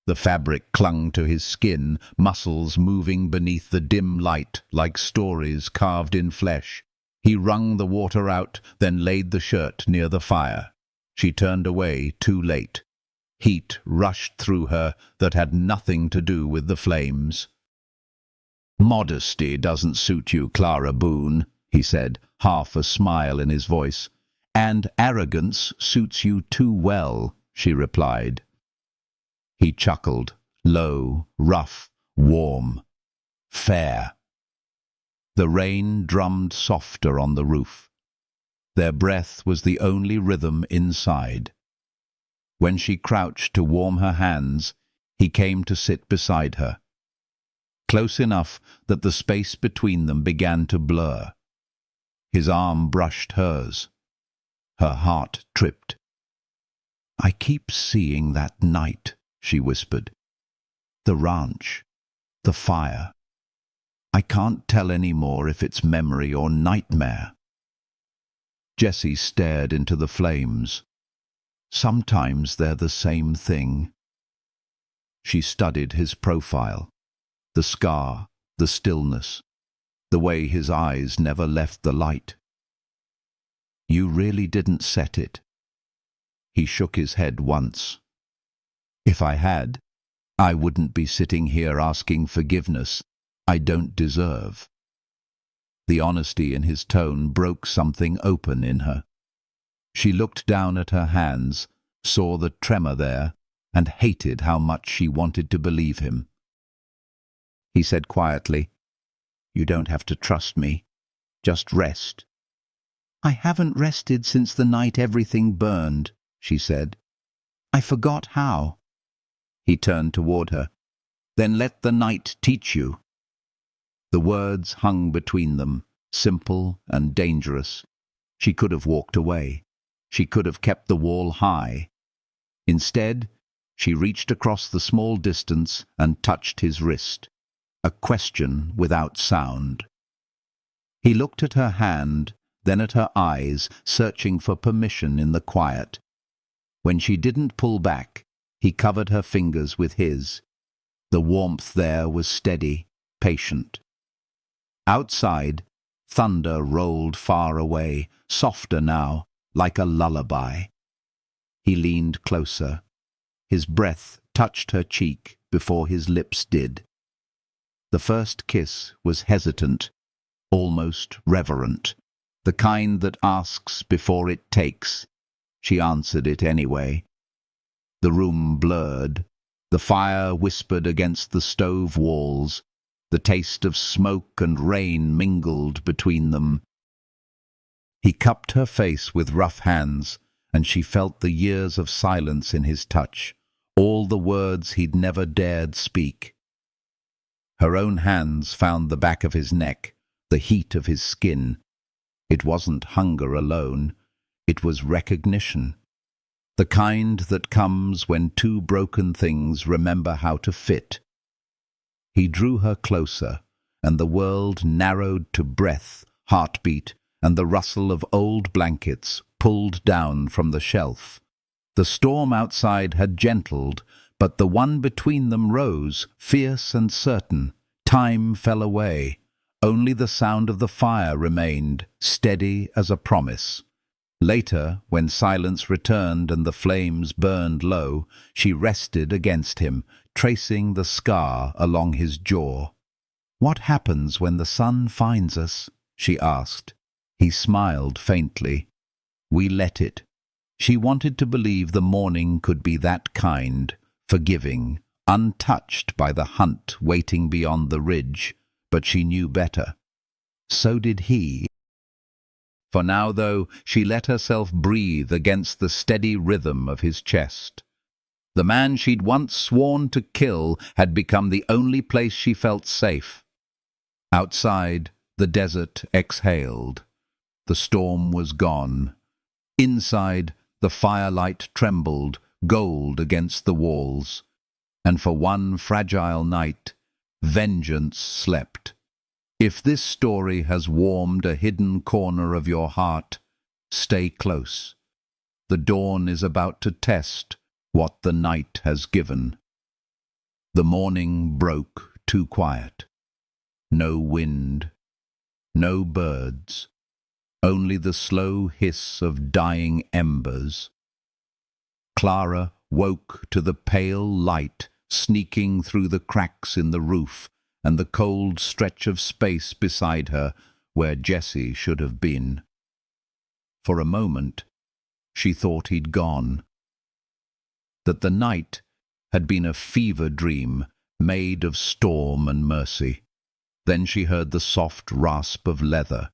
The fabric clung to his skin, muscles moving beneath the dim light like stories carved in flesh. He wrung the water out, then laid the shirt near the fire. She turned away too late. Heat rushed through her that had nothing to do with the flames. "Modesty doesn't suit you, Clara Boone," he said, half a smile in his voice. "And arrogance suits you too well," she replied. He chuckled, low, rough, warm, fair. The rain drummed softer on the roof. Their breath was the only rhythm inside. When she crouched to warm her hands, he came to sit beside her, close enough that the space between them began to blur. His arm brushed hers. Her heart tripped. "I keep seeing that night," she whispered. "The ranch, the fire. I can't tell any more if it's memory or nightmare." Jesse stared into the flames. "Sometimes they're the same thing." She studied his profile, the scar, the stillness, the way his eyes never left the light. "You really didn't set it?" He shook his head once. "If I had, I wouldn't be sitting here asking forgiveness I don't deserve." The honesty in his tone broke something open in her. She looked down at her hands, saw the tremor there, and hated how much she wanted to believe him. He said quietly, "You don't have to trust me. Just rest." "I haven't rested since the night everything burned," she said. "I forgot how." He turned toward her. "Then let the night teach you." The words hung between them, simple and dangerous. She could have walked away. She could have kept the wall high. Instead, she reached across the small distance and touched his wrist, a question without sound. He looked at her hand, then at her eyes, searching for permission in the quiet. When she didn't pull back, he covered her fingers with his. The warmth there was steady, patient. Outside, thunder rolled far away, softer now, like a lullaby. He leaned closer. His breath touched her cheek before his lips did. The first kiss was hesitant, almost reverent, the kind that asks before it takes. She answered it anyway. The room blurred. The fire whispered against the stove walls. The taste of smoke and rain mingled between them. He cupped her face with rough hands, and she felt the years of silence in his touch, all the words he'd never dared speak. Her own hands found the back of his neck, the heat of his skin. It wasn't hunger alone, it was recognition. The kind that comes when two broken things remember how to fit. He drew her closer, and the world narrowed to breath, heartbeat, and the rustle of old blankets pulled down from the shelf. The storm outside had gentled, but the one between them rose, fierce and certain. Time fell away. Only the sound of the fire remained, steady as a promise. Later, when silence returned and the flames burned low, she rested against him, tracing the scar along his jaw. "What happens when the sun finds us?" she asked. He smiled faintly. "We let it." She wanted to believe the morning could be that kind, forgiving, untouched by the hunt waiting beyond the ridge, but she knew better. So did he. For now, though, she let herself breathe against the steady rhythm of his chest. The man she'd once sworn to kill had become the only place she felt safe. Outside, the desert exhaled. The storm was gone. Inside, the firelight trembled, gold against the walls. And for one fragile night, vengeance slept. If this story has warmed a hidden corner of your heart, stay close. The dawn is about to test what the night has given. The morning broke too quiet. No wind, no birds, only the slow hiss of dying embers. Clara woke to the pale light sneaking through the cracks in the roof and the cold stretch of space beside her where Jesse should have been. For a moment, she thought he'd gone. That the night had been a fever dream made of storm and mercy. Then she heard the soft rasp of leather,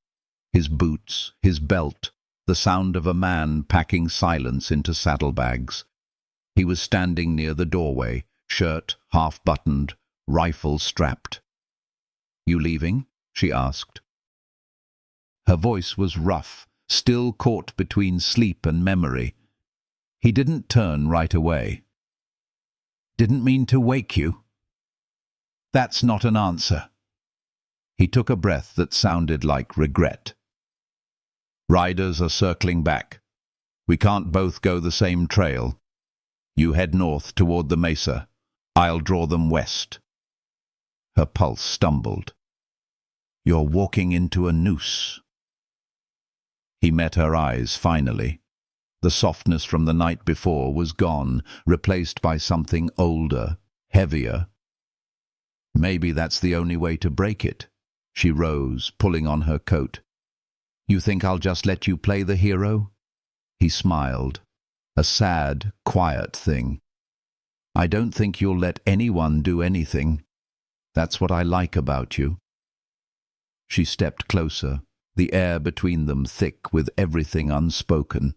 his boots, his belt, the sound of a man packing silence into saddlebags. He was standing near the doorway, shirt half-buttoned, rifle strapped. "You leaving?" she asked. Her voice was rough, still caught between sleep and memory. He didn't turn right away. "Didn't mean to wake you." "That's not an answer." He took a breath that sounded like regret. "Riders are circling back. We can't both go the same trail. You head north toward the mesa. I'll draw them west." Her pulse stumbled. "You're walking into a noose." He met her eyes finally. The softness from the night before was gone, replaced by something older, heavier. "Maybe that's the only way to break it." She rose, pulling on her coat. "You think I'll just let you play the hero?" He smiled. A sad, quiet thing. "I don't think you'll let anyone do anything. That's what I like about you." She stepped closer, the air between them thick with everything unspoken.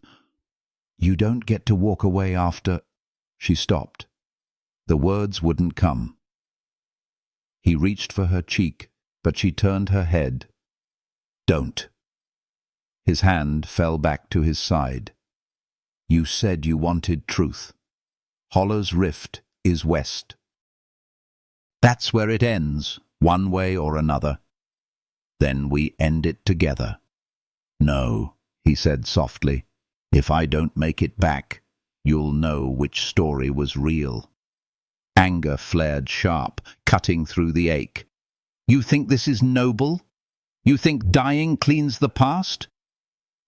"You don't get to walk away after—" She stopped. The words wouldn't come. He reached for her cheek, but she turned her head. "Don't." His hand fell back to his side. "You said you wanted truth. Hollow's Rift is west. That's where it ends, one way or another. Then we end it together." "No," he said softly. "If I don't make it back, you'll know which story was real." Anger flared sharp, cutting through the ache. "You think this is noble? You think dying cleans the past?"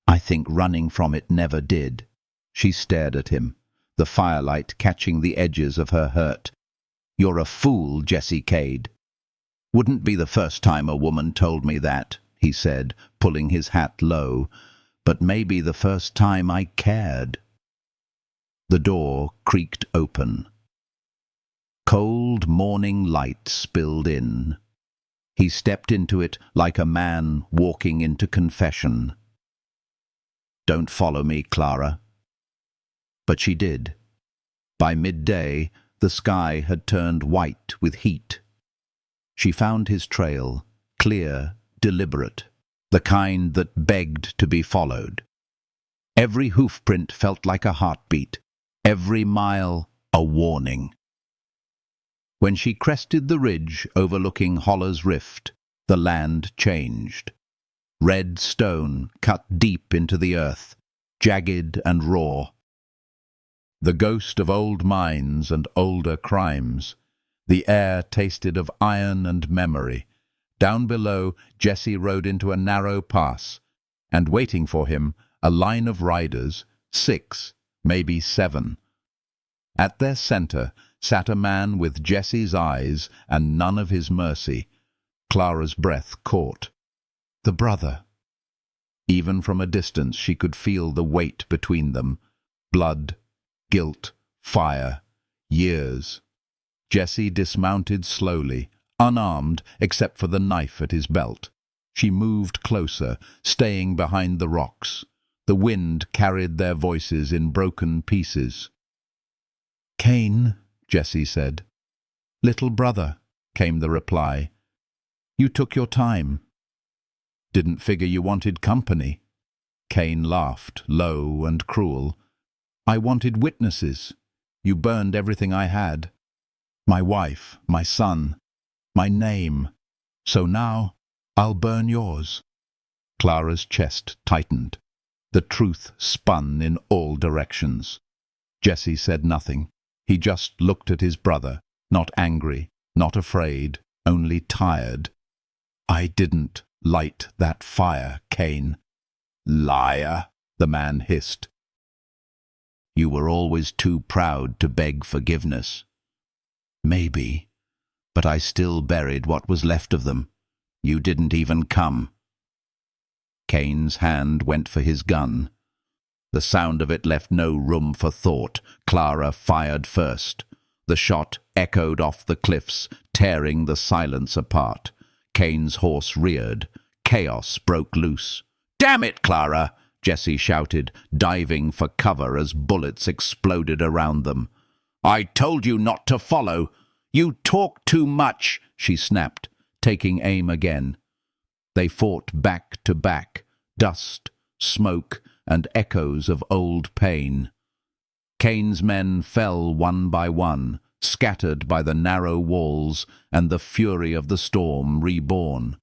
"I think running from it never did." She stared at him, the firelight catching the edges of her hurt. "You're a fool, Jesse Kade." "Wouldn't be the first time a woman told me that," he said, pulling his hat low. "But maybe the first time I cared." The door creaked open. Cold morning light spilled in. He stepped into it like a man walking into confession. "Don't follow me, Clara." But she did. By midday, the sky had turned white with heat. She found his trail, clear, deliberate, the kind that begged to be followed. Every hoofprint felt like a heartbeat, every mile a warning. When she crested the ridge overlooking Holler's Rift, the land changed. Red stone cut deep into the earth, jagged and raw. The ghost of old mines and older crimes. The air tasted of iron and memory. Down below, Jesse rode into a narrow pass, and waiting for him, a line of riders, 6, maybe 7. At their center sat a man with Jesse's eyes and none of his mercy. Clara's breath caught. The brother. Even from a distance she could feel the weight between them. Blood, guilt, fire, years. Jesse dismounted slowly, unarmed except for the knife at his belt. She moved closer, staying behind the rocks. The wind carried their voices in broken pieces. "Kane," Jesse said. "Little brother," came the reply. "You took your time." "Didn't figure you wanted company." Kane laughed, low and cruel. "I wanted witnesses. You burned everything I had. My wife, my son, my name. So now I'll burn yours." Clara's chest tightened. The truth spun in all directions. Jesse said nothing. He just looked at his brother, not angry, not afraid, only tired. "I didn't light that fire, Kane." "Liar," the man hissed. "You were always too proud to beg forgiveness." "Maybe, but I still buried what was left of them. You didn't even come." Kane's hand went for his gun. The sound of it left no room for thought. Clara fired first. The shot echoed off the cliffs, tearing the silence apart. Kane's horse reared. Chaos broke loose. "Damn it, Clara!" Jesse shouted, diving for cover as bullets exploded around them. "I told you not to follow. You talk too much," she snapped, taking aim again. They fought back to back, dust, smoke, and echoes of old pain. Kane's men fell one by one, scattered by the narrow walls and the fury of the storm reborn.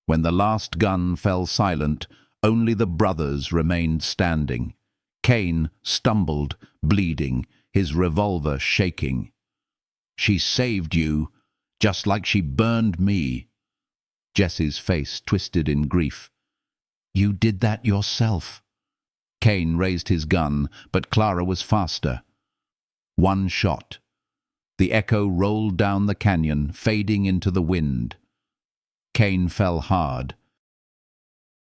When the last gun fell silent, only the brothers remained standing. Kane stumbled, bleeding, his revolver shaking. "She saved you, just like she burned me." Jesse's face twisted in grief. "You did that yourself." Kane raised his gun, but Clara was faster. One shot. The echo rolled down the canyon, fading into the wind. Kane fell hard.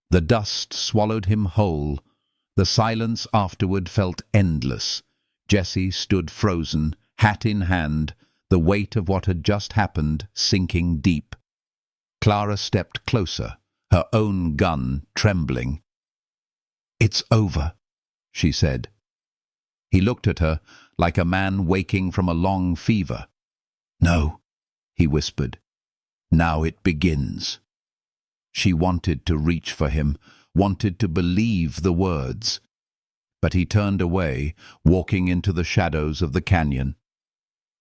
The dust swallowed him whole. The silence afterward felt endless. Jesse stood frozen, hat in hand, the weight of what had just happened sinking deep. Clara stepped closer, her own gun trembling. "It's over," she said. He looked at her like a man waking from a long fever. "No," he whispered. "Now it begins." She wanted to reach for him, wanted to believe the words. But he turned away, walking into the shadows of the canyon.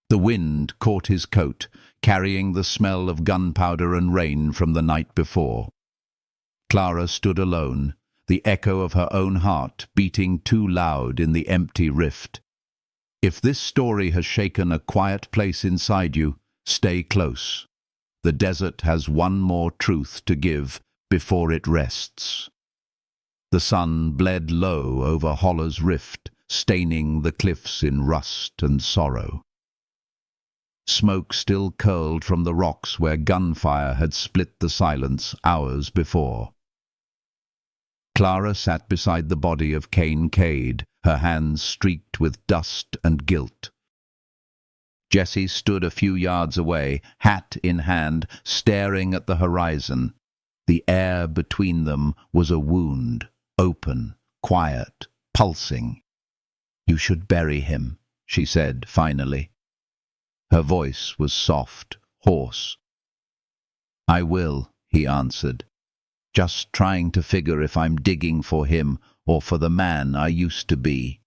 The wind caught his coat, carrying the smell of gunpowder and rain from the night before. Clara stood alone, the echo of her own heart beating too loud in the empty rift. If this story has shaken a quiet place inside you, stay close. The desert has one more truth to give before it rests. The sun bled low over Holler's Rift, staining the cliffs in rust and sorrow. Smoke still curled from the rocks where gunfire had split the silence hours before. Clara sat beside the body of Clara Kade, her hands streaked with dust and guilt. Jesse stood a few yards away, hat in hand, staring at the horizon. The air between them was a wound, open, quiet, pulsing. "You should bury him," she said finally. Her voice was soft, hoarse. "I will," he answered. just trying to figure if I'm digging for him or for the man I used to be."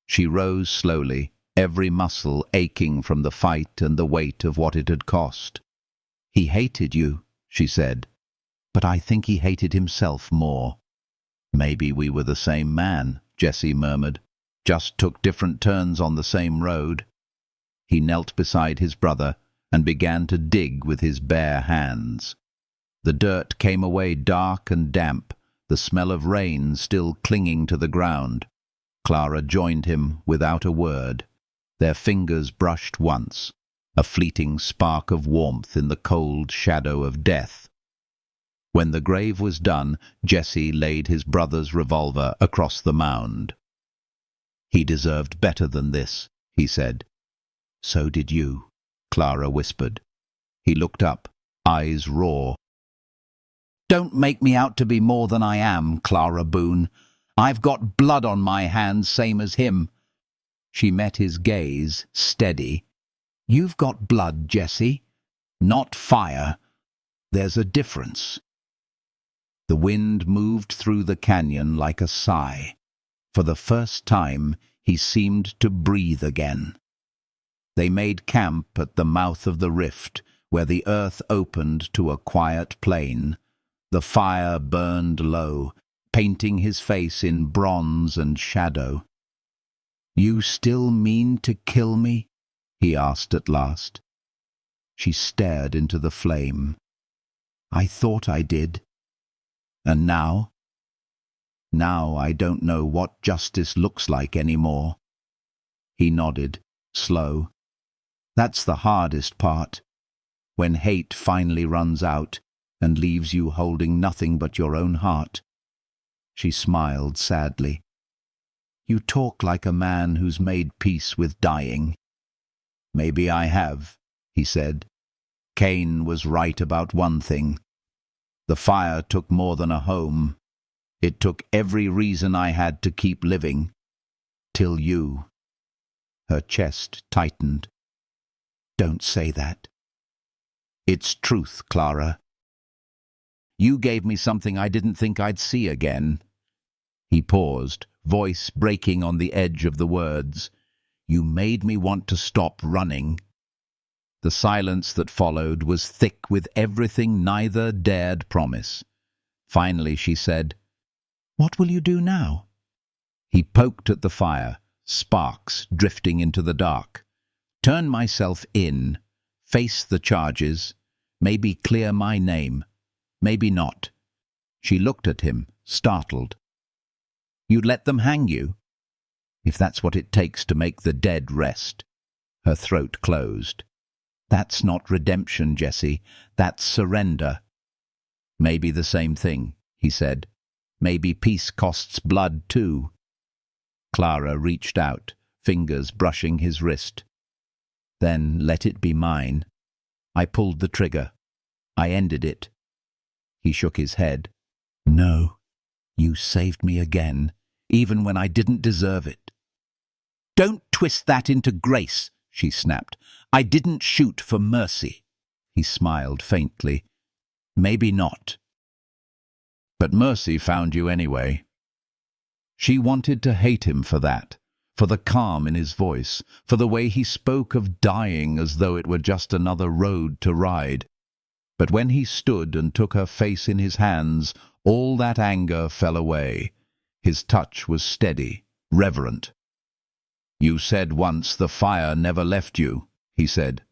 She rose slowly, every muscle aching from the fight and the weight of what it had cost. "He hated you," she said, "but I think he hated himself more." "Maybe we were the same man," Jesse murmured, "just took different turns on the same road." He knelt beside his brother and began to dig with his bare hands. The dirt came away dark and damp, the smell of rain still clinging to the ground. Clara joined him without a word. Their fingers brushed once, a fleeting spark of warmth in the cold shadow of death. When the grave was done, Jesse laid his brother's revolver across the mound. "He deserved better than this," he said. "So did you," Clara whispered. He looked up, eyes raw. "Don't make me out to be more than I am, Clara Boone. I've got blood on my hands, same as him." She met his gaze, steady. "You've got blood, Jesse, not fire. There's a difference." The wind moved through the canyon like a sigh. For the first time, he seemed to breathe again. They made camp at the mouth of the rift, where the earth opened to a quiet plain. The fire burned low, painting his face in bronze and shadow. "You still mean to kill me?" he asked at last. She stared into the flame. "I thought I did. And now? Now I don't know what justice looks like anymore." He nodded, slow. "That's the hardest part, when hate finally runs out and leaves you holding nothing but your own heart." She smiled sadly. "You talk like a man who's made peace with dying." "Maybe I have," he said. "Cain was right about one thing. The fire took more than a home. It took every reason I had to keep living. Till you." Her chest tightened. "Don't say that." "It's truth, Clara. You gave me something I didn't think I'd see again." He paused, voice breaking on the edge of the words. "You made me want to stop running." The silence that followed was thick with everything neither dared promise. Finally she said, "What will you do now?" He poked at the fire, sparks drifting into the dark. "Turn myself in, face the charges, maybe clear my name, maybe not." She looked at him, startled. "You'd let them hang you?" "If that's what it takes to make the dead rest." Her throat closed. "That's not redemption, Jesse. That's surrender." "Maybe the same thing," he said. "Maybe peace costs blood too." Clara reached out, fingers brushing his wrist. "Then let it be mine. I pulled the trigger. I ended it." He shook his head. "No, you saved me again, even when I didn't deserve it." "Don't twist that into grace," she snapped. "I didn't shoot for mercy." He smiled faintly. "Maybe not. But mercy found you anyway." She wanted to hate him for that, for the calm in his voice, for the way he spoke of dying as though it were just another road to ride. But when he stood and took her face in his hands, all that anger fell away. His touch was steady, reverent. "You said once the fire never left you," he said.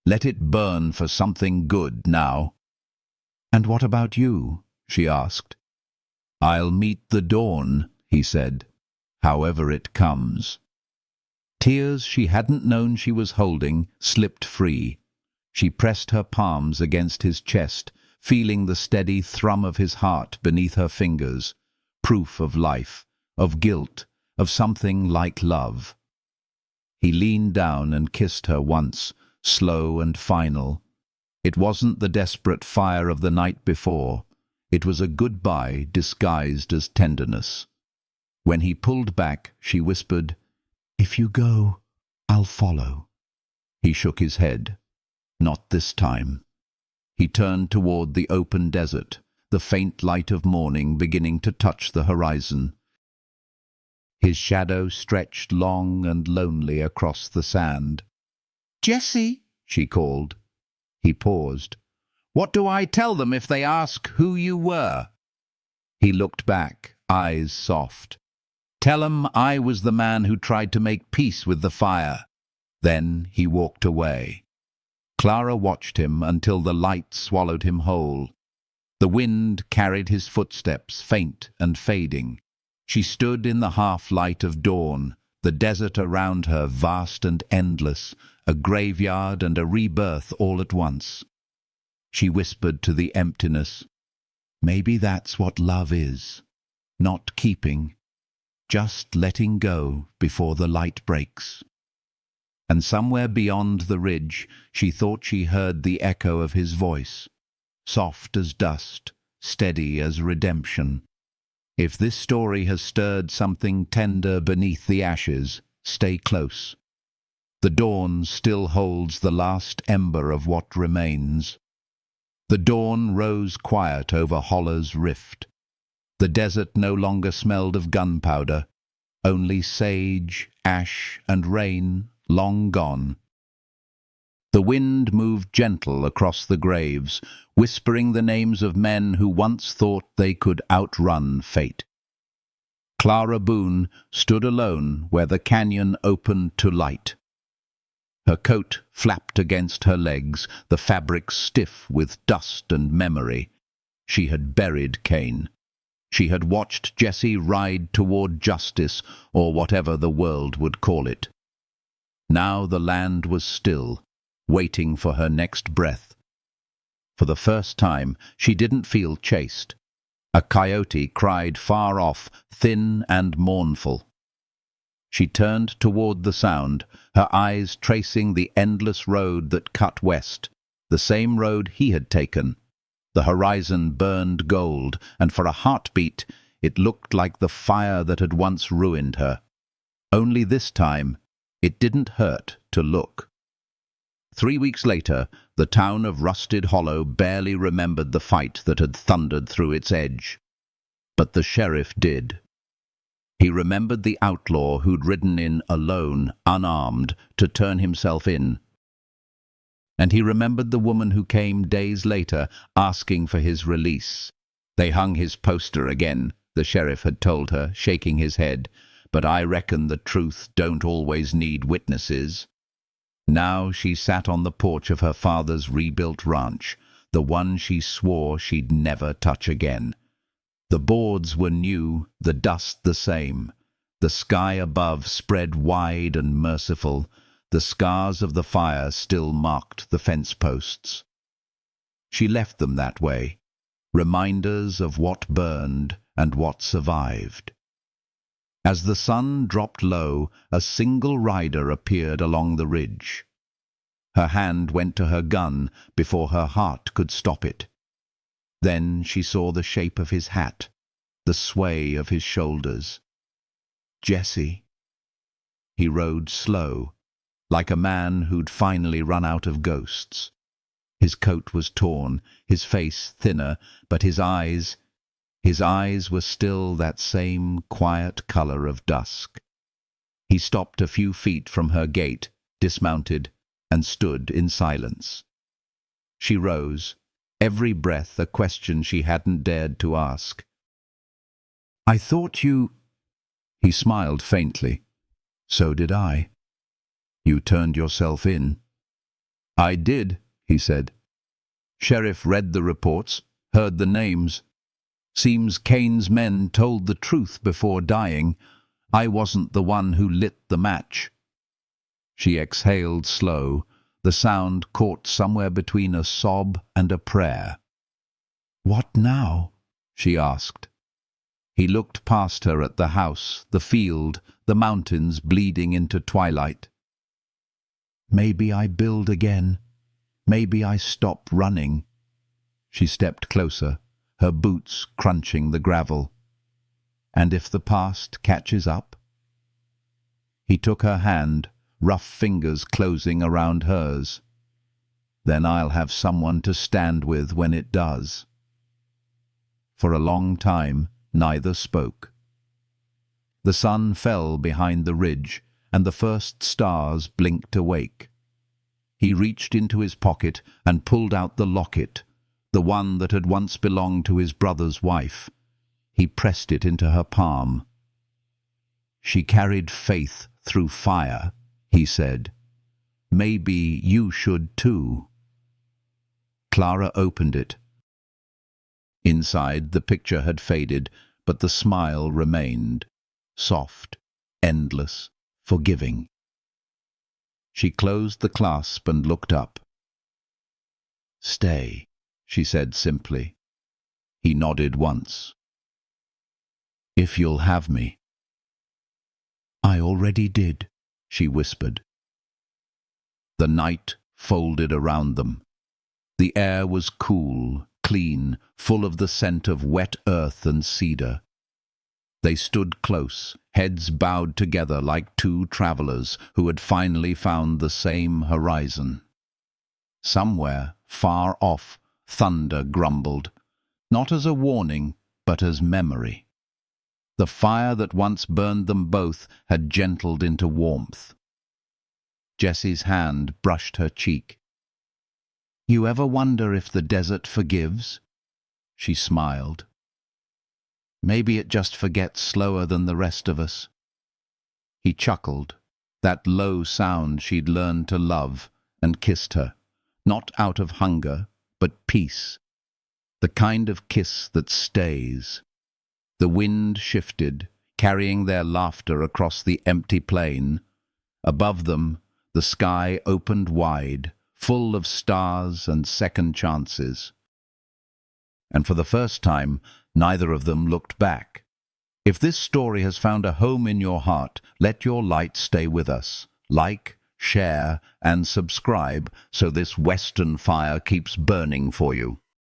"Let it burn for something good now." "And what about you?" she asked. "I'll meet the dawn," he said, "however it comes." Tears she hadn't known she was holding slipped free. She pressed her palms against his chest, feeling the steady thrum of his heart beneath her fingers, proof of life, of guilt, of something like love. He leaned down and kissed her once, slow and final. It wasn't the desperate fire of the night before. It was a goodbye disguised as tenderness. When he pulled back, she whispered, "If you go, I'll follow." He shook his head. "Not this time." He turned toward the open desert, the faint light of morning beginning to touch the horizon. His shadow stretched long and lonely across the sand. "Jesse," she called. He paused. "What do I tell them if they ask who you were?" He looked back, eyes soft. "Tell 'em I was the man who tried to make peace with the fire." Then he walked away. Clara watched him until the light swallowed him whole. The wind carried his footsteps, faint and fading. She stood in the half-light of dawn, the desert around her vast and endless, a graveyard and a rebirth all at once. She whispered to the emptiness, "Maybe that's what love is. Not keeping, just letting go before the light breaks." And somewhere beyond the ridge, she thought she heard the echo of his voice, soft as dust, steady as redemption. If this story has stirred something tender beneath the ashes, stay close. The dawn still holds the last ember of what remains. The dawn rose quiet over Hollow's rift. The desert no longer smelled of gunpowder, only sage, ash, and rain, long gone. The wind moved gentle across the graves, whispering the names of men who once thought they could outrun fate. Clara Boone stood alone where the canyon opened to light. Her coat flapped against her legs, the fabric stiff with dust and memory. She had buried Cain. She had watched Jesse ride toward justice, or whatever the world would call it. Now the land was still, waiting for her next breath. For the first time, she didn't feel chased. A coyote cried far off, thin and mournful. She turned toward the sound, her eyes tracing the endless road that cut west, the same road he had taken. The horizon burned gold, and for a heartbeat it looked like the fire that had once ruined her. Only this time, it didn't hurt to look. 3 weeks later, the town of Rusted Hollow barely remembered the fight that had thundered through its edge. But the sheriff did. He remembered the outlaw who'd ridden in alone, unarmed, to turn himself in. And he remembered the woman who came days later, asking for his release. "They hung his poster again," the sheriff had told her, shaking his head. "But I reckon the truth don't always need witnesses." Now she sat on the porch of her father's rebuilt ranch, the one she swore she'd never touch again. The boards were new, the dust the same. The sky above spread wide and merciful. The scars of the fire still marked the fence posts. She left them that way, reminders of what burned and what survived. As the sun dropped low, a single rider appeared along the ridge. Her hand went to her gun before her heart could stop it. Then she saw the shape of his hat, the sway of his shoulders. Jesse. He rode slow, like a man who'd finally run out of ghosts. His coat was torn, his face thinner, but his eyes were still that same quiet color of dusk. He stopped a few feet from her gate, dismounted, and stood in silence. She rose, every breath a question she hadn't dared to ask. "I thought you—" He smiled faintly. "So did I. You turned yourself in." "I did," he said. "Sheriff read the reports, heard the names. Seems Cain's men told the truth before dying. I wasn't the one who lit the match." She exhaled slow, the sound caught somewhere between a sob and a prayer. "What now?" she asked. He looked past her at the house, the field, the mountains bleeding into twilight. "Maybe I build again. Maybe I stop running." She stepped closer, her boots crunching the gravel. "And if the past catches up?" He took her hand, rough fingers closing around hers. "Then I'll have someone to stand with when it does." For a long time, neither spoke. The sun fell behind the ridge, and the first stars blinked awake. He reached into his pocket and pulled out the locket, the one that had once belonged to his brother's wife. He pressed it into her palm. "She carried faith through fire," he said. "Maybe you should too." Clara opened it. Inside, the picture had faded, but the smile remained, soft, endless, forgiving. She closed the clasp and looked up. "Stay," she said simply. He nodded once. "If you'll have me." "I already did," she whispered. The night folded around them. The air was cool, clean, full of the scent of wet earth and cedar. They stood close, heads bowed together like two travelers who had finally found the same horizon. Somewhere, far off, thunder grumbled, not as a warning, but as memory. The fire that once burned them both had gentled into warmth. Jesse's hand brushed her cheek. "You ever wonder if the desert forgives?" She smiled. "Maybe it just forgets slower than the rest of us." He chuckled, that low sound she'd learned to love, and kissed her, not out of hunger, but peace, the kind of kiss that stays. The wind shifted, carrying their laughter across the empty plain. Above them, the sky opened wide, full of stars and second chances. And for the first time, neither of them looked back. If this story has found a home in your heart, let your light stay with us. Like, share, and subscribe so this Western fire keeps burning for you.